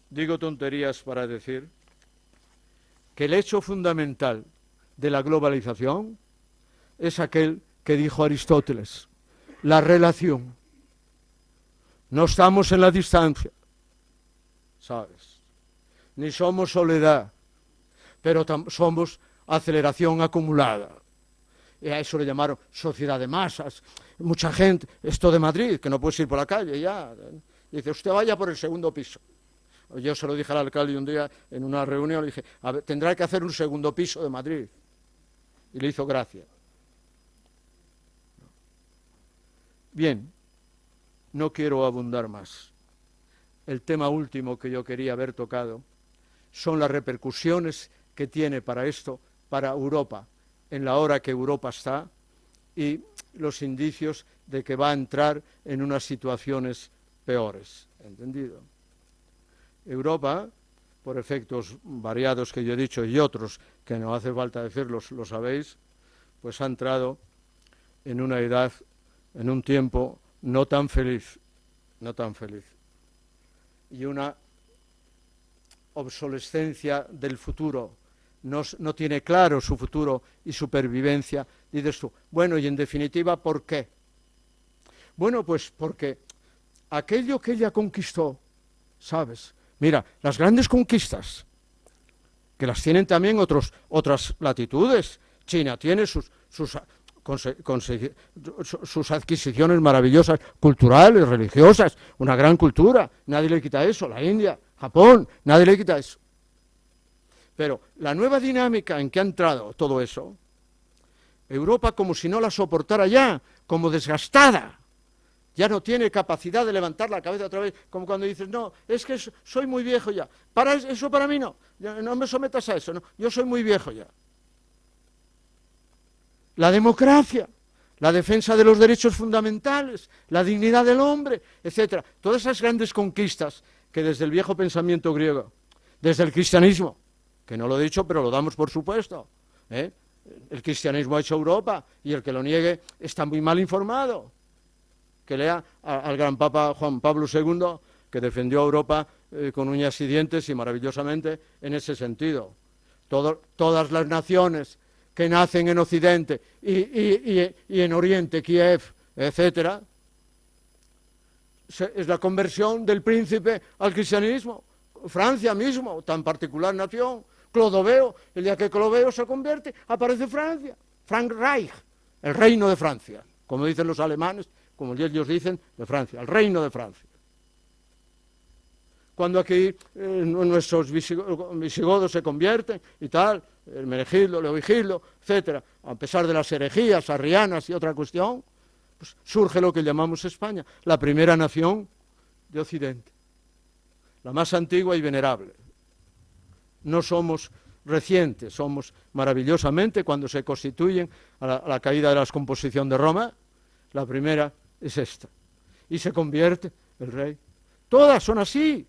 digo tonterías para decir que el hecho fundamental de la globalización es aquel que dijo Aristóteles, la relación. No estamos en la distancia, ¿sabes? Ni somos soledad, pero somos aceleración acumulada. Y a eso le llamaron sociedad de masas. Mucha gente, esto de Madrid, que no puedes ir por la calle ya. Dice, usted vaya por el segundo piso. Yo se lo dije al alcalde un día en una reunión, le dije, a ver, tendrá que hacer un segundo piso de Madrid. Y le hizo gracia. Bien, no quiero abundar más. El tema último que yo quería haber tocado son las repercusiones que tiene para esto, para Europa, en la hora que Europa está, y los indicios de que va a entrar en unas situaciones peores. ¿Entendido? Europa, por efectos variados que yo he dicho y otros que no hace falta decirlos, lo sabéis, pues ha entrado en una edad, en un tiempo no tan feliz, y una obsolescencia del futuro, no tiene claro su futuro y supervivencia. Dices tú, y en definitiva, ¿por qué? Pues porque aquello que ella conquistó, ¿sabes? Mira, las grandes conquistas, que las tienen también otras latitudes. China tiene sus adquisiciones maravillosas, culturales, religiosas, una gran cultura, nadie le quita eso. La India, Japón, nadie le quita eso. Pero la nueva dinámica en que ha entrado todo eso, Europa como si no la soportara ya, como desgastada. Ya no tiene capacidad de levantar la cabeza otra vez, como cuando dices, no, es que soy muy viejo ya. Eso para mí no me sometas a eso, no, yo soy muy viejo ya. La democracia, la defensa de los derechos fundamentales, la dignidad del hombre, etcétera. Todas esas grandes conquistas que desde el viejo pensamiento griego, desde el cristianismo, que no lo he dicho, pero lo damos por supuesto, el cristianismo ha hecho Europa, y el que lo niegue está muy mal informado. Que lea al gran Papa Juan Pablo II, que defendió a Europa con uñas y dientes y maravillosamente en ese sentido. Todas las naciones que nacen en Occidente y en Oriente, Kiev, etcétera, es la conversión del príncipe al cristianismo. Francia mismo, tan particular nación, Clodoveo, el día que Clodoveo se convierte, aparece Francia, Frankreich, el reino de Francia, como dicen los alemanes, como ellos dicen, de Francia, el reino de Francia. Cuando aquí nuestros visigodos se convierten y tal, el Menegildo, Leovigildo, etcétera, a pesar de las herejías arrianas y otra cuestión, pues surge lo que llamamos España, la primera nación de Occidente, la más antigua y venerable. No somos recientes, somos maravillosamente, cuando se constituyen a la caída de la descomposición de Roma, la primera es esta, y se convierte el rey. Todas son así,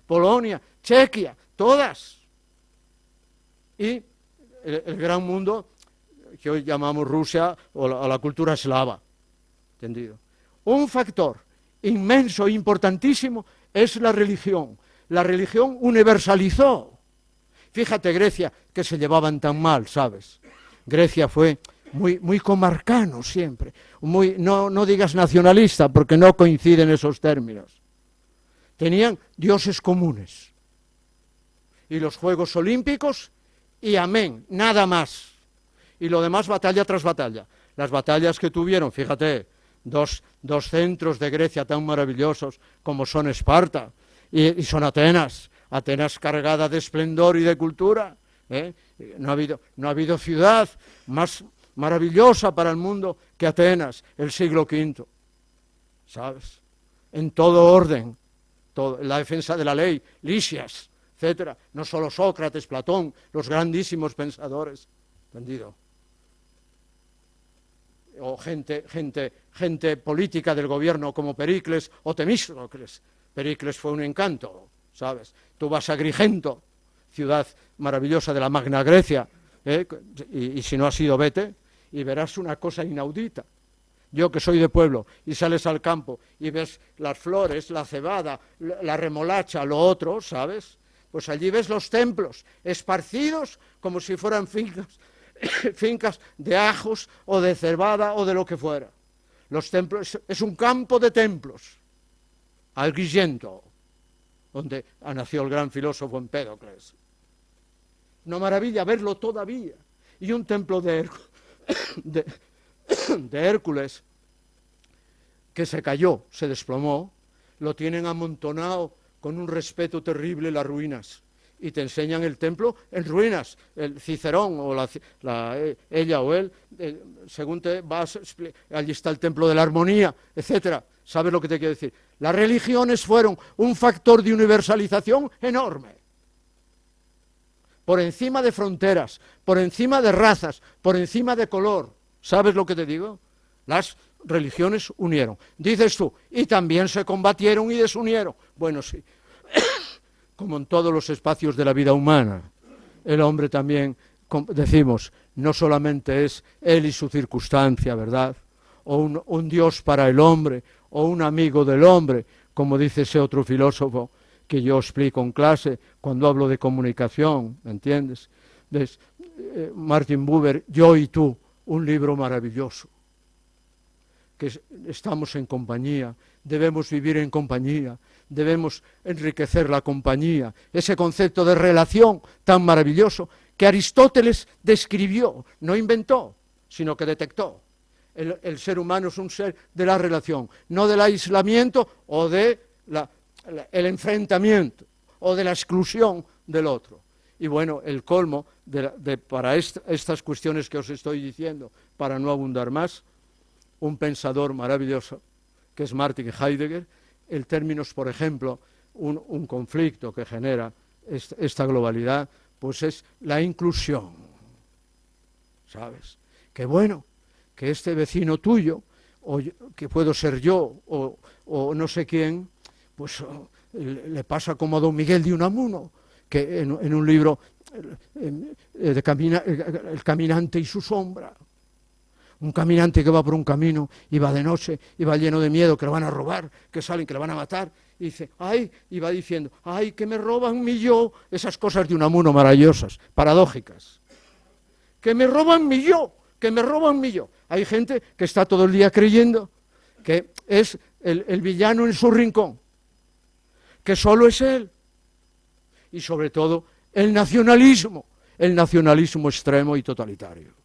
Polonia, Chequia, todas. Y el gran mundo que hoy llamamos Rusia o la cultura eslava, ¿entendido? Un factor inmenso e importantísimo es la religión. La religión universalizó. Fíjate Grecia, que se llevaban tan mal, ¿sabes? Grecia fue muy comarcano siempre, no digas nacionalista, porque no coinciden esos términos. Tenían dioses comunes. Y los Juegos Olímpicos, y amén, nada más. Y lo demás batalla tras batalla. Las batallas que tuvieron, fíjate, dos centros de Grecia tan maravillosos como son Esparta y son Atenas. Atenas cargada de esplendor y de cultura. No ha habido ciudad más maravillosa para el mundo que Atenas, el siglo V. ¿Sabes? En todo orden, la defensa de la ley, Lisias, etcétera. No solo Sócrates, Platón, los grandísimos pensadores. ¿Entendido? O gente política del gobierno como Pericles o Temístocles. Pericles fue un encanto, ¿sabes? Tú vas a Agrigento, ciudad maravillosa de la Magna Grecia, y si no has ido, vete, y verás una cosa inaudita. Yo que soy de pueblo, y sales al campo y ves las flores, la cebada, la remolacha, lo otro, ¿sabes? Pues allí ves los templos esparcidos como si fueran fincas de ajos o de cebada o de lo que fuera. Los templos, es un campo de templos. Agrigento, donde nació el gran filósofo Empédocles. Una maravilla verlo todavía. Y un templo de Hércules que se cayó, se desplomó, lo tienen amontonado con un respeto terrible las ruinas. Y te enseñan el templo en ruinas. El Cicerón o ella o él, según te vas, allí está el templo de la armonía, etcétera. ¿Sabes lo que te quiero decir? Las religiones fueron un factor de universalización enorme. Por encima de fronteras, por encima de razas, por encima de color. ¿Sabes lo que te digo? Las religiones unieron. Dices tú, y también se combatieron y desunieron. Bueno, sí. Como en todos los espacios de la vida humana, el hombre también, decimos, no solamente es él y su circunstancia, ¿verdad? O un Dios para el hombre, o un amigo del hombre, como dice ese otro filósofo que yo explico en clase cuando hablo de comunicación, ¿me entiendes? ¿Ves? Martin Buber, Yo y tú, un libro maravilloso, que estamos en compañía, debemos vivir en compañía, debemos enriquecer la compañía, ese concepto de relación tan maravilloso que Aristóteles describió, no inventó, sino que detectó. El ser humano es un ser de la relación, no del aislamiento o del enfrentamiento o de la exclusión del otro. Y bueno, el colmo para estas cuestiones que os estoy diciendo, para no abundar más, un pensador maravilloso, que es Martin Heidegger, el término es, por ejemplo, un conflicto que genera esta globalidad, pues es la inclusión, ¿sabes? Que bueno, que este vecino tuyo, o que puedo ser yo, o no sé quién, pues le pasa como a don Miguel de Unamuno, que en un libro, El caminante y su sombra, un caminante que va por un camino y va de noche y va lleno de miedo, que lo van a robar, que salen, que lo van a matar, y dice, ay, y va diciendo, ay, que me roban mi yo, esas cosas de Unamuno maravillosas, paradójicas, que me roban mi yo, que me roban mi yo. Hay gente que está todo el día creyendo que es el villano en su rincón, que solo es él, y sobre todo el nacionalismo extremo y totalitario.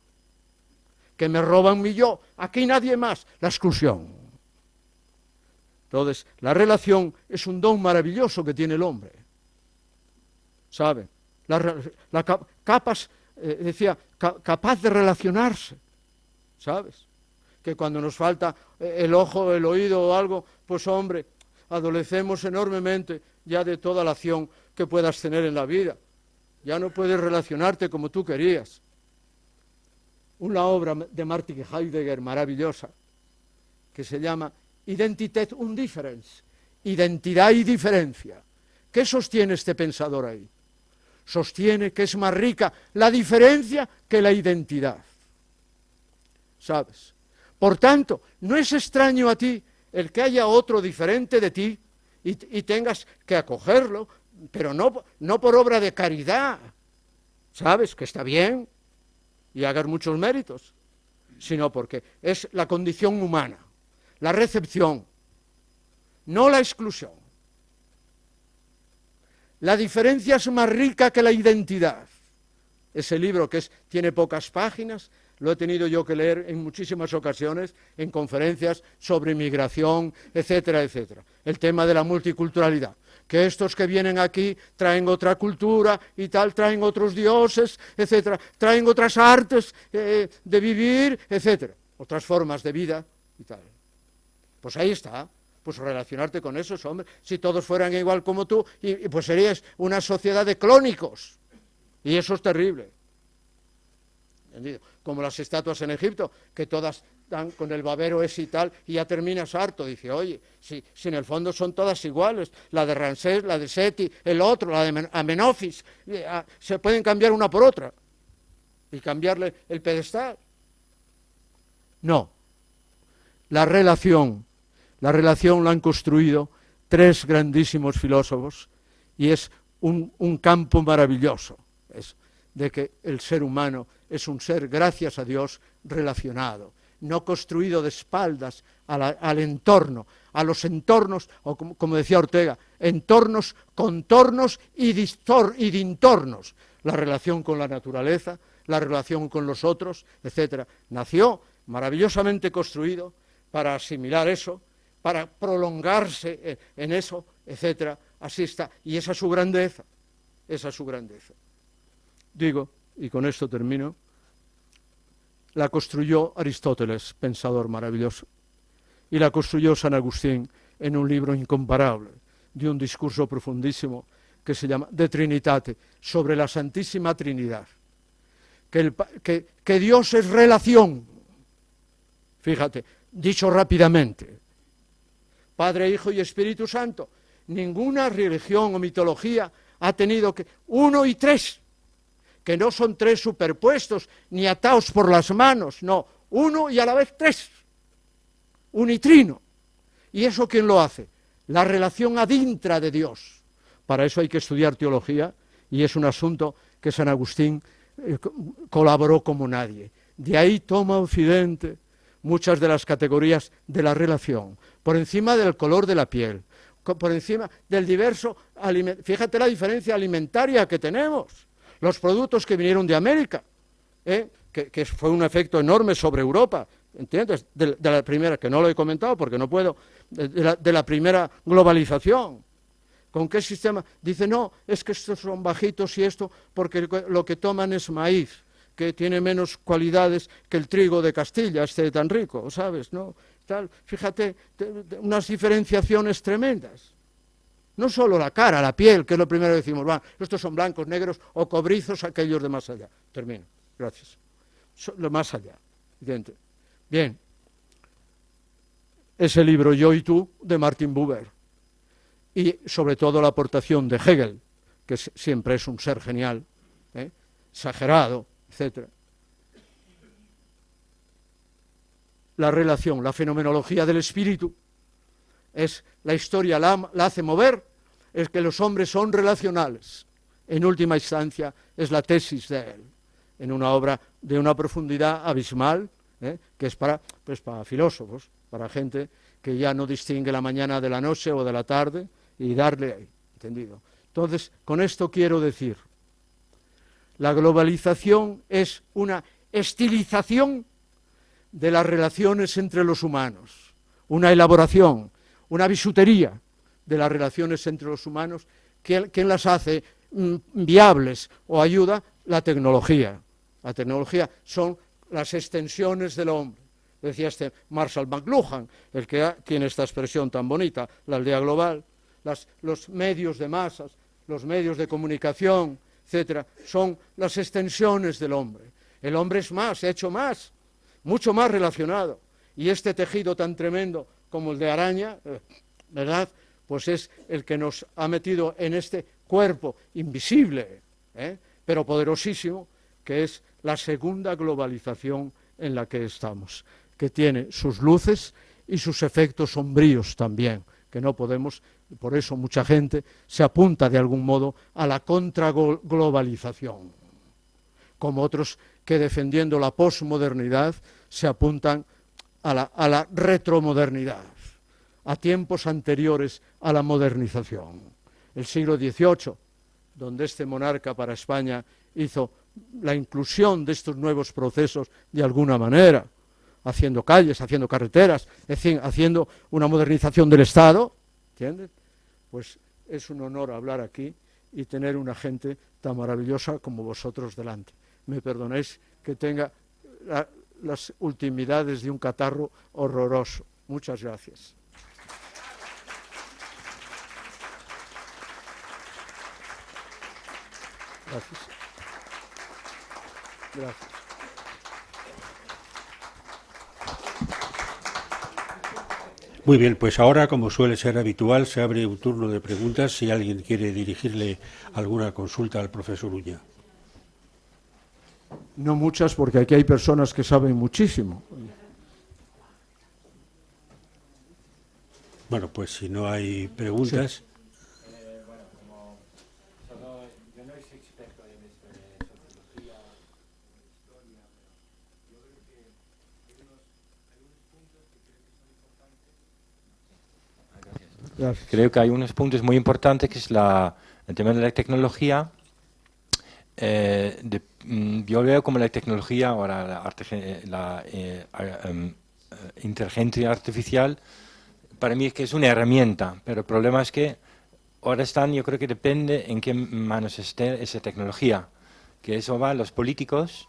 Que me roban mi yo, aquí nadie más, la exclusión. Entonces, la relación es un don maravilloso que tiene el hombre, ¿sabe? Capaz de relacionarse, ¿sabes? Que cuando nos falta el ojo, el oído o algo, pues hombre, adolecemos enormemente ya de toda la acción que puedas tener en la vida. Ya no puedes relacionarte como tú querías. Una obra de Martin Heidegger maravillosa, que se llama Identität und Differenz, identidad y diferencia. ¿Qué sostiene este pensador ahí? Sostiene que es más rica la diferencia que la identidad. ¿Sabes? Por tanto, no es extraño a ti el que haya otro diferente de ti y tengas que acogerlo, pero no por obra de caridad, ¿sabes? Que está bien y hagas muchos méritos, sino porque es la condición humana, la recepción, no la exclusión. La diferencia es más rica que la identidad. Ese libro tiene pocas páginas, lo he tenido yo que leer en muchísimas ocasiones, en conferencias sobre inmigración, etcétera, etcétera. El tema de la multiculturalidad, que estos que vienen aquí traen otra cultura y tal, traen otros dioses, etcétera, traen otras artes de vivir, etcétera, otras formas de vida y tal. Pues ahí está. Pues relacionarte con esos hombres. Si todos fueran igual como tú, pues serías una sociedad de clónicos. Y eso es terrible. ¿Entendido? Como las estatuas en Egipto, que todas están con el babero ese y tal, y ya terminas harto. Dice, oye, si en el fondo son todas iguales, la de Ramsés, la de Seti, el otro, la de Amenofis, se pueden cambiar una por otra y cambiarle el pedestal. No. La relación la han construido tres grandísimos filósofos y es un campo maravilloso, de que el ser humano es un ser, gracias a Dios, relacionado, no construido de espaldas al entorno, a los entornos, o como decía Ortega, entornos, contornos y dintornos, la relación con la naturaleza, la relación con los otros, etc. Nació maravillosamente construido para asimilar eso, para prolongarse en eso, etcétera. Así está. Y esa es su grandeza. Esa es su grandeza. Digo, y con esto termino, la construyó Aristóteles, pensador maravilloso, y la construyó San Agustín en un libro incomparable, de un discurso profundísimo que se llama De Trinitate, sobre la Santísima Trinidad. Que Dios es relación. Fíjate, dicho rápidamente. Padre, Hijo y Espíritu Santo. Ninguna religión o mitología ha tenido que... Uno y tres, que no son tres superpuestos, ni atados por las manos, no, uno y a la vez tres, unitrino. ¿Y eso quién lo hace? La relación adintra de Dios. Para eso hay que estudiar teología, y es un asunto que San Agustín colaboró como nadie. De ahí toma Occidente muchas de las categorías de la relación, por encima del color de la piel, por encima del diverso alimento. Fíjate la diferencia alimentaria que tenemos, los productos que vinieron de América, que fue un efecto enorme sobre Europa, ¿entiendes? De la primera, que no lo he comentado porque no puedo, de la primera globalización. ¿Con qué sistema? Dice, no, es que estos son bajitos y esto, porque lo que toman es maíz, que tiene menos cualidades que el trigo de Castilla, tan rico, ¿sabes? ¿No? Tal, fíjate, unas diferenciaciones tremendas. No solo la cara, la piel, que es lo primero que decimos, bueno, estos son blancos, negros o cobrizos, aquellos de más allá. Termino, gracias. Lo más allá, evidente. Bien, ese libro Yo y tú, de Martin Buber, y sobre todo la aportación de Hegel, que siempre es un ser genial, exagerado, etc. La relación, la fenomenología del espíritu, es la historia, la hace mover, es que los hombres son relacionales. En última instancia, es la tesis de él, en una obra de una profundidad abismal, que es para filósofos, para gente que ya no distingue la mañana de la noche o de la tarde, y darle ahí, ¿entendido? Entonces, con esto quiero decir, la globalización es una estilización de las relaciones entre los humanos, una elaboración, una bisutería de las relaciones entre los humanos. ¿Quién las hace viables o ayuda? La tecnología. La tecnología son las extensiones del hombre. Decía Marshall McLuhan, el que tiene esta expresión tan bonita, la aldea global. Los medios de masas, los medios de comunicación, etcétera, son las extensiones del hombre. El hombre es más, se ha hecho más, mucho más relacionado. Y este tejido tan tremendo como el de araña, ¿verdad? Pues es el que nos ha metido en este cuerpo invisible, pero poderosísimo, que es la segunda globalización en la que estamos, que tiene sus luces y sus efectos sombríos también, que no podemos, por eso mucha gente se apunta de algún modo a la contraglobalización, como otros que defendiendo la posmodernidad se apuntan a la retromodernidad, a tiempos anteriores a la modernización. El siglo XVIII, donde este monarca para España hizo la inclusión de estos nuevos procesos de alguna manera, haciendo calles, haciendo carreteras, es decir, haciendo una modernización del Estado, ¿entiendes? Pues es un honor hablar aquí y tener una gente tan maravillosa como vosotros delante. Me perdonéis que tenga las ultimidades de un catarro horroroso. Muchas gracias. Gracias. Gracias. Muy bien, pues ahora, como suele ser habitual, se abre un turno de preguntas si alguien quiere dirigirle alguna consulta al profesor Uña. No muchas, porque aquí hay personas que saben muchísimo. Bueno, pues si no hay preguntas... Sí. Bueno, como yo no soy experto en esto de sociología o historia, pero yo creo que hay unos puntos que creo que son importantes. Gracias. Creo que hay unos puntos muy importantes, que es el tema de la tecnología. Yo veo como la tecnología, ahora la inteligencia artificial, para mí es que es una herramienta, pero el problema es que ahora yo creo que depende en qué manos esté esa tecnología, que eso va a los políticos,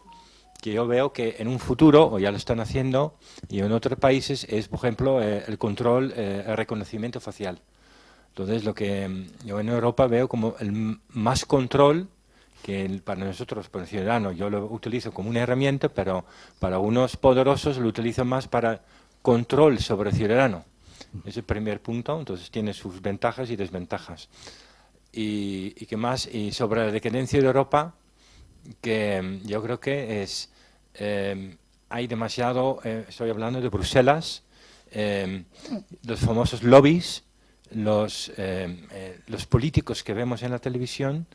que yo veo que en un futuro, o ya lo están haciendo, y en otros países es, por ejemplo, el control, el reconocimiento facial. Entonces, lo que yo en Europa veo como el más control, que para nosotros, para el ciudadano, yo lo utilizo como una herramienta, pero para unos poderosos lo utilizan más para control sobre el ciudadano. Es el primer punto, entonces tiene sus ventajas y desventajas. Y qué más, y sobre la decadencia de Europa, que yo creo que es, hay demasiado, estoy hablando de Bruselas, los famosos lobbies, los políticos que vemos en la televisión,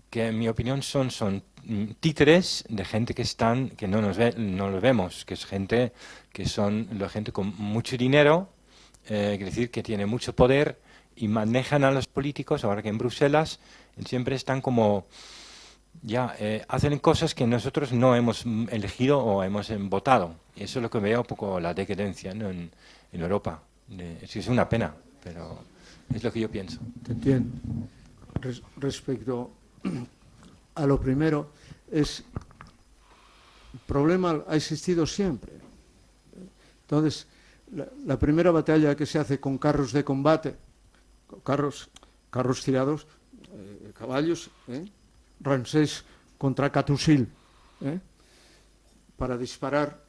que en mi opinión son títeres de gente que no lo vemos, que es gente que son la gente con mucho dinero, es decir, que tiene mucho poder y manejan a los políticos. Ahora que en Bruselas siempre están como, hacen cosas que nosotros no hemos elegido o hemos votado. Y eso es lo que veo un poco la decadencia, ¿no? en Europa. Es una pena, pero es lo que yo pienso. Te entiendo. Respecto a lo primero, el problema ha existido siempre. Entonces, la primera batalla que se hace con carros de combate, carros tirados, caballos, Ramsés contra Catusil, para disparar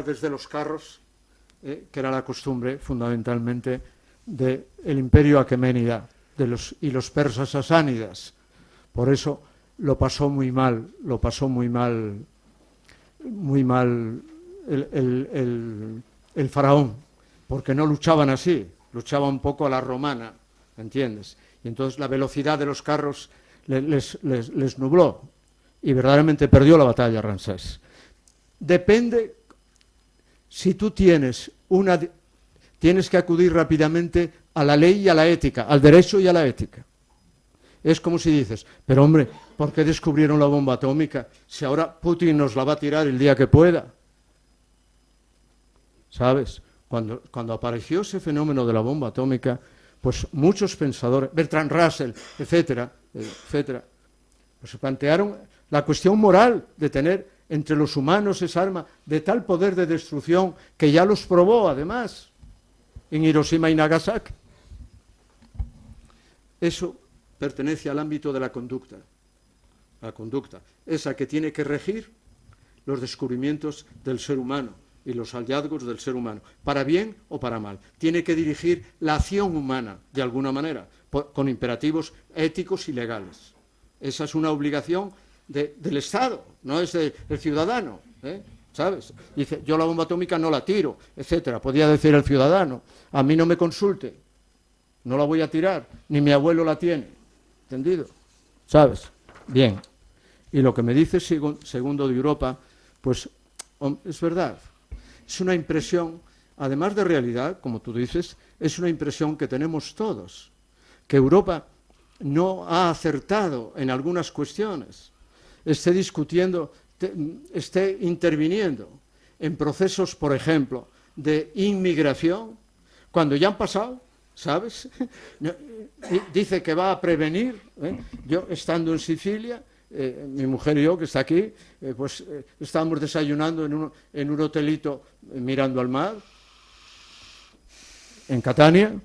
desde los carros, que era la costumbre fundamentalmente del imperio aqueménida y los persas sasánidas. Por eso lo pasó muy mal el faraón, porque no luchaban así, luchaban un poco a la romana, ¿entiendes? Y entonces la velocidad de los carros les nubló y verdaderamente perdió la batalla Ramsés. Depende, si tú tienes que acudir rápidamente a la ley y a la ética, al derecho y a la ética. Es como si dices, pero hombre, ¿por qué descubrieron la bomba atómica si ahora Putin nos la va a tirar el día que pueda? ¿Sabes? Cuando apareció ese fenómeno de la bomba atómica, pues muchos pensadores, Bertrand Russell, etcétera, pues se plantearon la cuestión moral de tener entre los humanos esa arma de tal poder de destrucción que ya los probó, además, en Hiroshima y Nagasaki. Eso pertenece al ámbito de la conducta. La conducta, esa que tiene que regir los descubrimientos del ser humano y los hallazgos del ser humano, para bien o para mal. Tiene que dirigir la acción humana, de alguna manera, con imperativos éticos y legales. Esa es una obligación del Estado, no es del ciudadano, ¿sabes? Dice, yo la bomba atómica no la tiro, etcétera. Podía decir el ciudadano, a mí no me consulte, no la voy a tirar, ni mi abuelo la tiene, ¿entendido? ¿Sabes? Bien. Y lo que me dice Segundo de Europa, pues es verdad, es una impresión, además de realidad, como tú dices, es una impresión que tenemos todos, que Europa no ha acertado en algunas cuestiones, esté discutiendo, esté interviniendo en procesos, por ejemplo, de inmigración, cuando ya han pasado, ¿sabes? Dice que va a prevenir, yo estando en Sicilia, mi mujer y yo, que está aquí, pues estábamos desayunando en un hotelito mirando al mar, en Catania,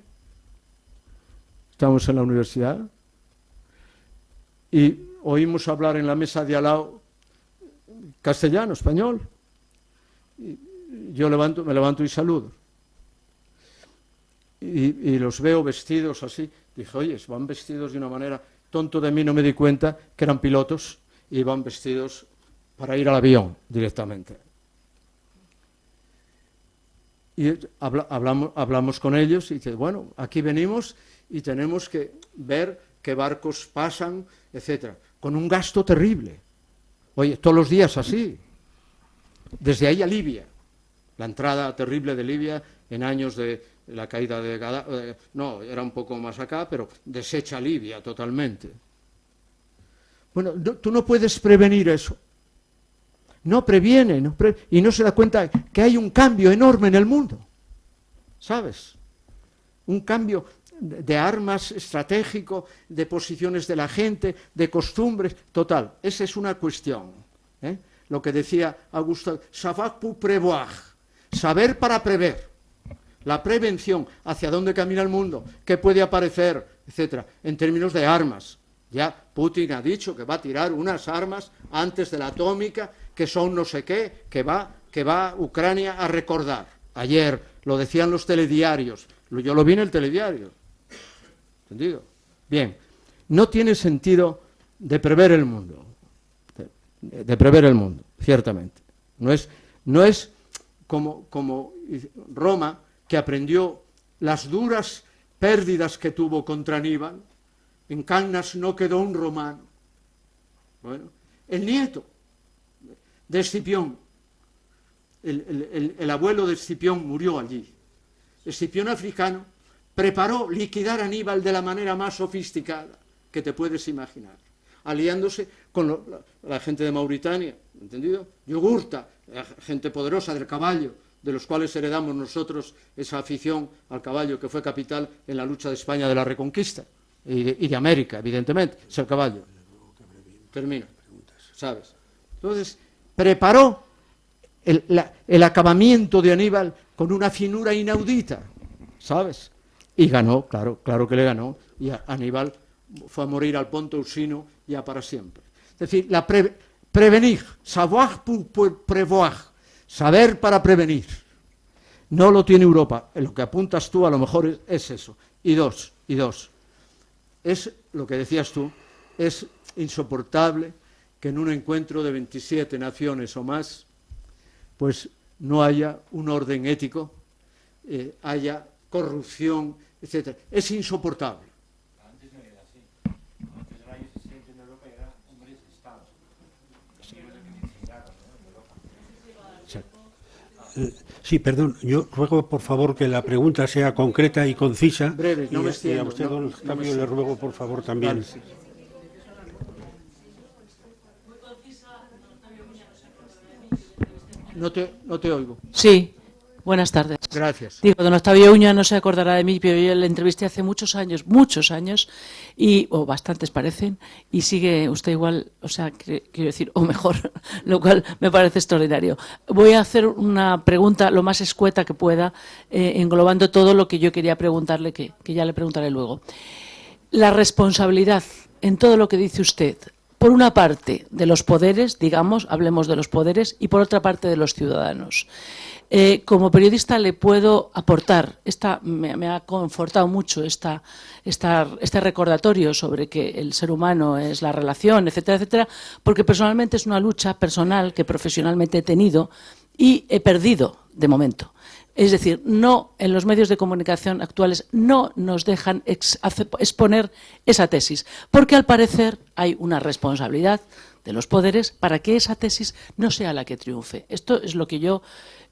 estamos en la universidad, y oímos hablar en la mesa de al lado castellano, español, y yo me levanto y saludo. Y los veo vestidos así. Dije, oye, van vestidos de una manera... Tonto de mí, no me di cuenta que eran pilotos y iban vestidos para ir al avión directamente. Y hablamos con ellos y dice, bueno, aquí venimos y tenemos que ver qué barcos pasan, etcétera, con un gasto terrible. Oye, todos los días así. Desde ahí a Libia. La entrada terrible de Libia en años de la caída de Gaddafi, no, era un poco más acá, pero deshecha Libia totalmente. Bueno, tú no puedes prevenir eso. No previene, y no se da cuenta que hay un cambio enorme en el mundo, ¿sabes? Un cambio de armas estratégico, de posiciones de la gente, de costumbres, total. Esa es una cuestión. Lo que decía Augusto, savoir pour prévoir, saber para prever. La prevención, hacia dónde camina el mundo, qué puede aparecer, etcétera, en términos de armas. Ya Putin ha dicho que va a tirar unas armas antes de la atómica, que son no sé qué, que va Ucrania a recordar. Ayer lo decían los telediarios, yo lo vi en el telediario. ¿Entendido? Bien, no tiene sentido de prever el mundo, de prever el mundo, ciertamente. No es como Roma, que aprendió las duras pérdidas que tuvo contra Aníbal. En Cannas no quedó un romano. Bueno, el nieto de Escipión, el abuelo de Escipión murió allí. Escipión africano preparó liquidar a Aníbal de la manera más sofisticada que te puedes imaginar, aliándose con la gente de Mauritania, ¿entendido? Yugurta, la gente poderosa del caballo, de los cuales heredamos nosotros esa afición al caballo que fue capital en la lucha de España de la Reconquista y de América, evidentemente, es el caballo. Termino, ¿sabes? Entonces, preparó el acabamiento de Aníbal con una finura inaudita, ¿sabes? Y ganó, claro que le ganó, y Aníbal fue a morir al Ponto Usino ya para siempre. Es decir, prevenir, savoir pour prévoir, saber para prevenir. No lo tiene Europa. En lo que apuntas tú a lo mejor es eso. Y dos. Es lo que decías tú, es insoportable que en un encuentro de 27 naciones o más, pues no haya un orden ético, haya corrupción, etc. Es insoportable. Antes no era así. Antes en los años 60 en Europa era hombres de Estado. Sí, perdón, yo ruego por favor que la pregunta sea concreta y concisa. Breve, no me y extiendo, a usted, don Octavio, le ruego por favor también. Vale, sí. No te oigo. Sí, buenas tardes. Gracias. Digo, don Octavio Uña no se acordará de mí, pero yo le entrevisté hace muchos años, o bastantes parecen, y sigue usted igual, o sea, quiero decir, o mejor, lo cual me parece extraordinario. Voy a hacer una pregunta lo más escueta que pueda, englobando todo lo que yo quería preguntarle, que ya le preguntaré luego. La responsabilidad en todo lo que dice usted, por una parte de los poderes, digamos, hablemos de los poderes, y por otra parte de los ciudadanos. Como periodista le puedo aportar, me ha confortado mucho este recordatorio sobre que el ser humano es la relación, etcétera, etcétera, porque personalmente es una lucha personal que profesionalmente he tenido y he perdido de momento. Es decir, no, en los medios de comunicación actuales no nos dejan exponer esa tesis, porque al parecer hay una responsabilidad de los poderes para que esa tesis no sea la que triunfe. Esto es lo que yo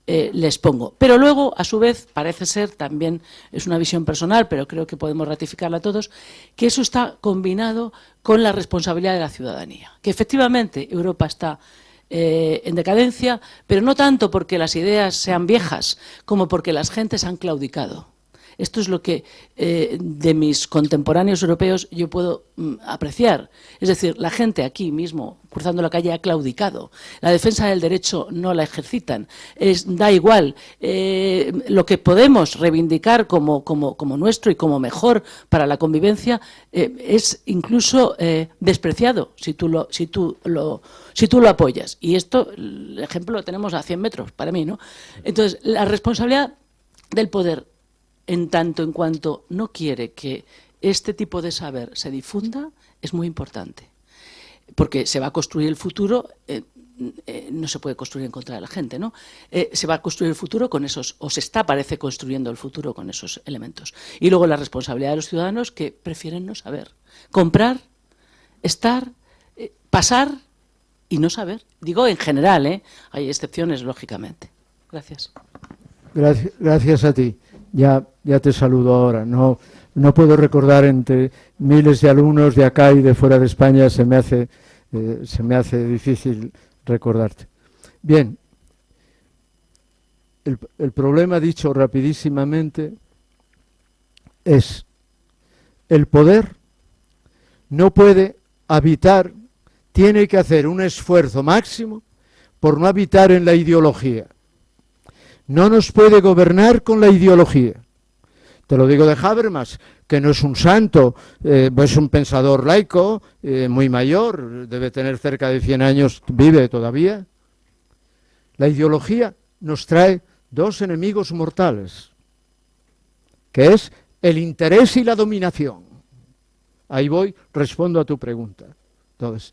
les pongo. Pero luego, a su vez, parece ser, también es una visión personal, pero creo que podemos ratificarla todos, que eso está combinado con la responsabilidad de la ciudadanía. Que efectivamente Europa está en decadencia, pero no tanto porque las ideas sean viejas, como porque las gentes han claudicado. Esto es lo que de mis contemporáneos europeos yo puedo apreciar. Es decir, la gente aquí mismo, cruzando la calle, ha claudicado. La defensa del derecho no la ejercitan. Da igual. Lo que podemos reivindicar como nuestro y como mejor para la convivencia es incluso despreciado si tú lo apoyas. Y esto, el ejemplo lo tenemos a 100 metros, para mí, ¿no? Entonces, la responsabilidad del poder, en tanto en cuanto no quiere que este tipo de saber se difunda, es muy importante. Porque se va a construir el futuro, no se puede construir en contra de la gente, ¿no? Se va a construir el futuro con esos, o se está, parece, construyendo el futuro con esos elementos. Y luego la responsabilidad de los ciudadanos que prefieren no saber. Comprar, estar, pasar y no saber. Digo en general, hay excepciones, lógicamente. Gracias. Gracias a ti. Ya te saludo ahora. No puedo recordar entre miles de alumnos de acá y de fuera de España, se me hace difícil recordarte. Bien, el problema, dicho rapidísimamente, es el poder no puede habitar, tiene que hacer un esfuerzo máximo por no habitar en la ideología. No nos puede gobernar con la ideología. Te lo digo de Habermas, que no es un santo, es un pensador laico, muy mayor, debe tener cerca de 100 años, vive todavía. La ideología nos trae dos enemigos mortales, que es el interés y la dominación. Ahí voy, respondo a tu pregunta. Entonces,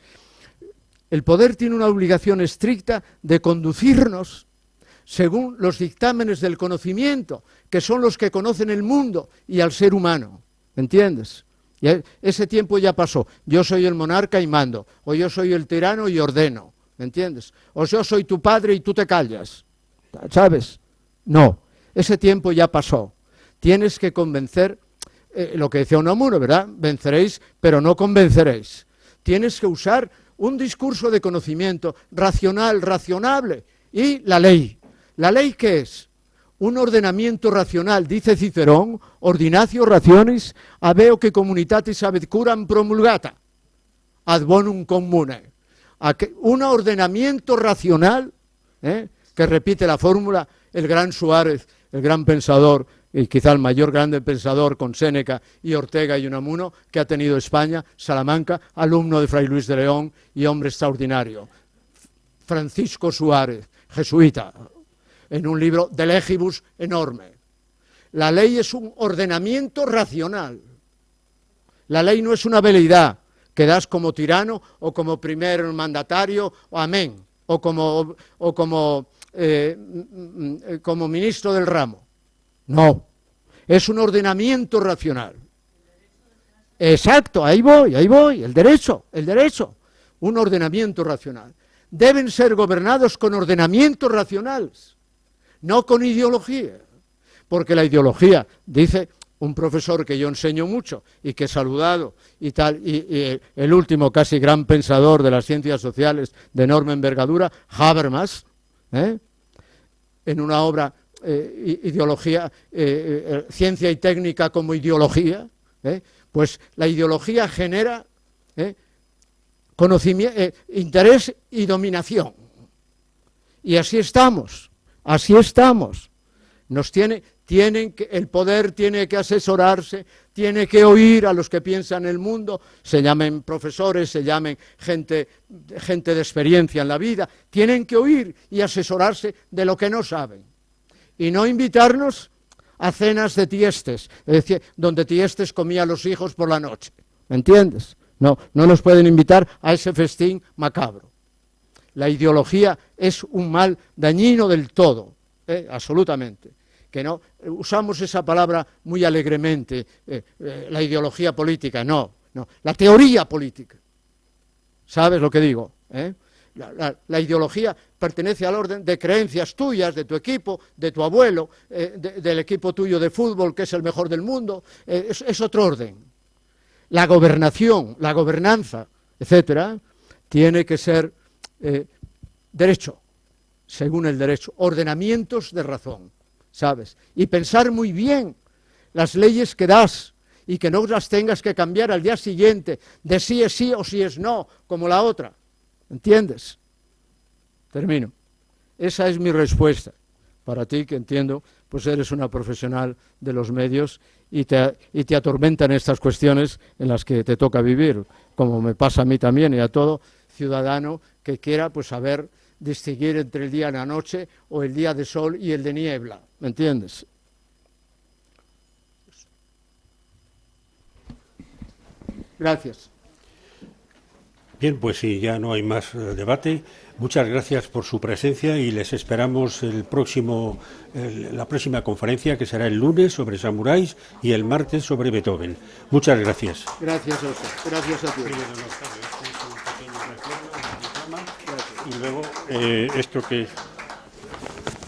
el poder tiene una obligación estricta de conducirnos según los dictámenes del conocimiento, que son los que conocen el mundo y al ser humano. ¿Entiendes? Y ese tiempo ya pasó. Yo soy el monarca y mando, o yo soy el tirano y ordeno. ¿Me entiendes? O yo soy tu padre y tú te callas. ¿Sabes? No, ese tiempo ya pasó. Tienes que convencer, lo que decía Unamuno, ¿verdad? Venceréis, pero no convenceréis. Tienes que usar un discurso de conocimiento racional, razonable, y la ley. ¿La ley qué es? Un ordenamiento racional, dice Cicerón, ordinatio rationis habeo que communitatis habet curam promulgata, ad bonum commune. Un ordenamiento racional, que repite la fórmula el gran Suárez, el gran pensador, y quizá el mayor grande pensador con Séneca y Ortega y Unamuno, que ha tenido España, Salamanca, alumno de Fray Luis de León y hombre extraordinario. Francisco Suárez, jesuita, en un libro de legibus enorme. La ley es un ordenamiento racional. La ley no es una veleidad que das como tirano o como primer mandatario, o amén, o como ministro del ramo. No, es un ordenamiento racional. Exacto, ahí voy, el derecho, un ordenamiento racional. Deben ser gobernados con ordenamientos racionales, no con ideología, porque la ideología, dice un profesor que yo enseño mucho y que he saludado y tal, y el último casi gran pensador de las ciencias sociales de enorme envergadura, Habermas, en una obra ideología, ciencia y técnica como ideología, pues la ideología genera conocimiento, interés y dominación. Y así estamos. El poder tiene que asesorarse, tiene que oír a los que piensan el mundo, se llamen profesores, se llamen gente de experiencia en la vida, tienen que oír y asesorarse de lo que no saben. Y no invitarnos a cenas de tiestes, es decir, donde tiestes comía a los hijos por la noche. ¿Me entiendes? No nos pueden invitar a ese festín macabro. La ideología es un mal dañino del todo, absolutamente. Que no usamos esa palabra muy alegremente, la ideología política, no, la teoría política. ¿Sabes lo que digo? La ideología pertenece al orden de creencias tuyas, de tu equipo, de tu abuelo, del equipo tuyo de fútbol, que es el mejor del mundo, es otro orden. La gobernación, la gobernanza, etcétera, tiene que ser derecho, según el derecho, ordenamientos de razón, ¿sabes? Y pensar muy bien las leyes que das y que no las tengas que cambiar al día siguiente, de sí es sí o sí es no, como la otra. ¿Entiendes? Termino. Esa es mi respuesta para ti, que entiendo, pues eres una profesional de los medios y te atormentan estas cuestiones en las que te toca vivir, como me pasa a mí también y a todo ciudadano que quiera pues saber distinguir entre el día y la noche o el día de sol y el de niebla. ¿Me entiendes? Gracias. Bien, pues si ya no hay más debate, muchas gracias por su presencia y les esperamos la próxima conferencia, que será el lunes sobre samuráis y el martes sobre Beethoven. Muchas gracias. Gracias a usted. Gracias a ti. Y luego esto que es...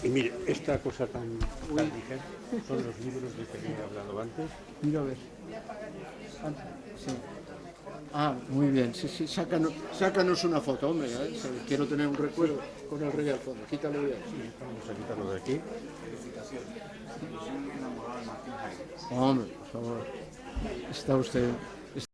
Y mire, esta cosa tan ligera son los libros de que he hablado antes. Mira a ver. Sí. Ah, muy bien. Sí, sácanos una foto, hombre. Quiero tener un recuerdo con el rey al fondo. Quítalo ya. Sí, vamos a quitarlo de aquí. Hombre, por favor. Está usted...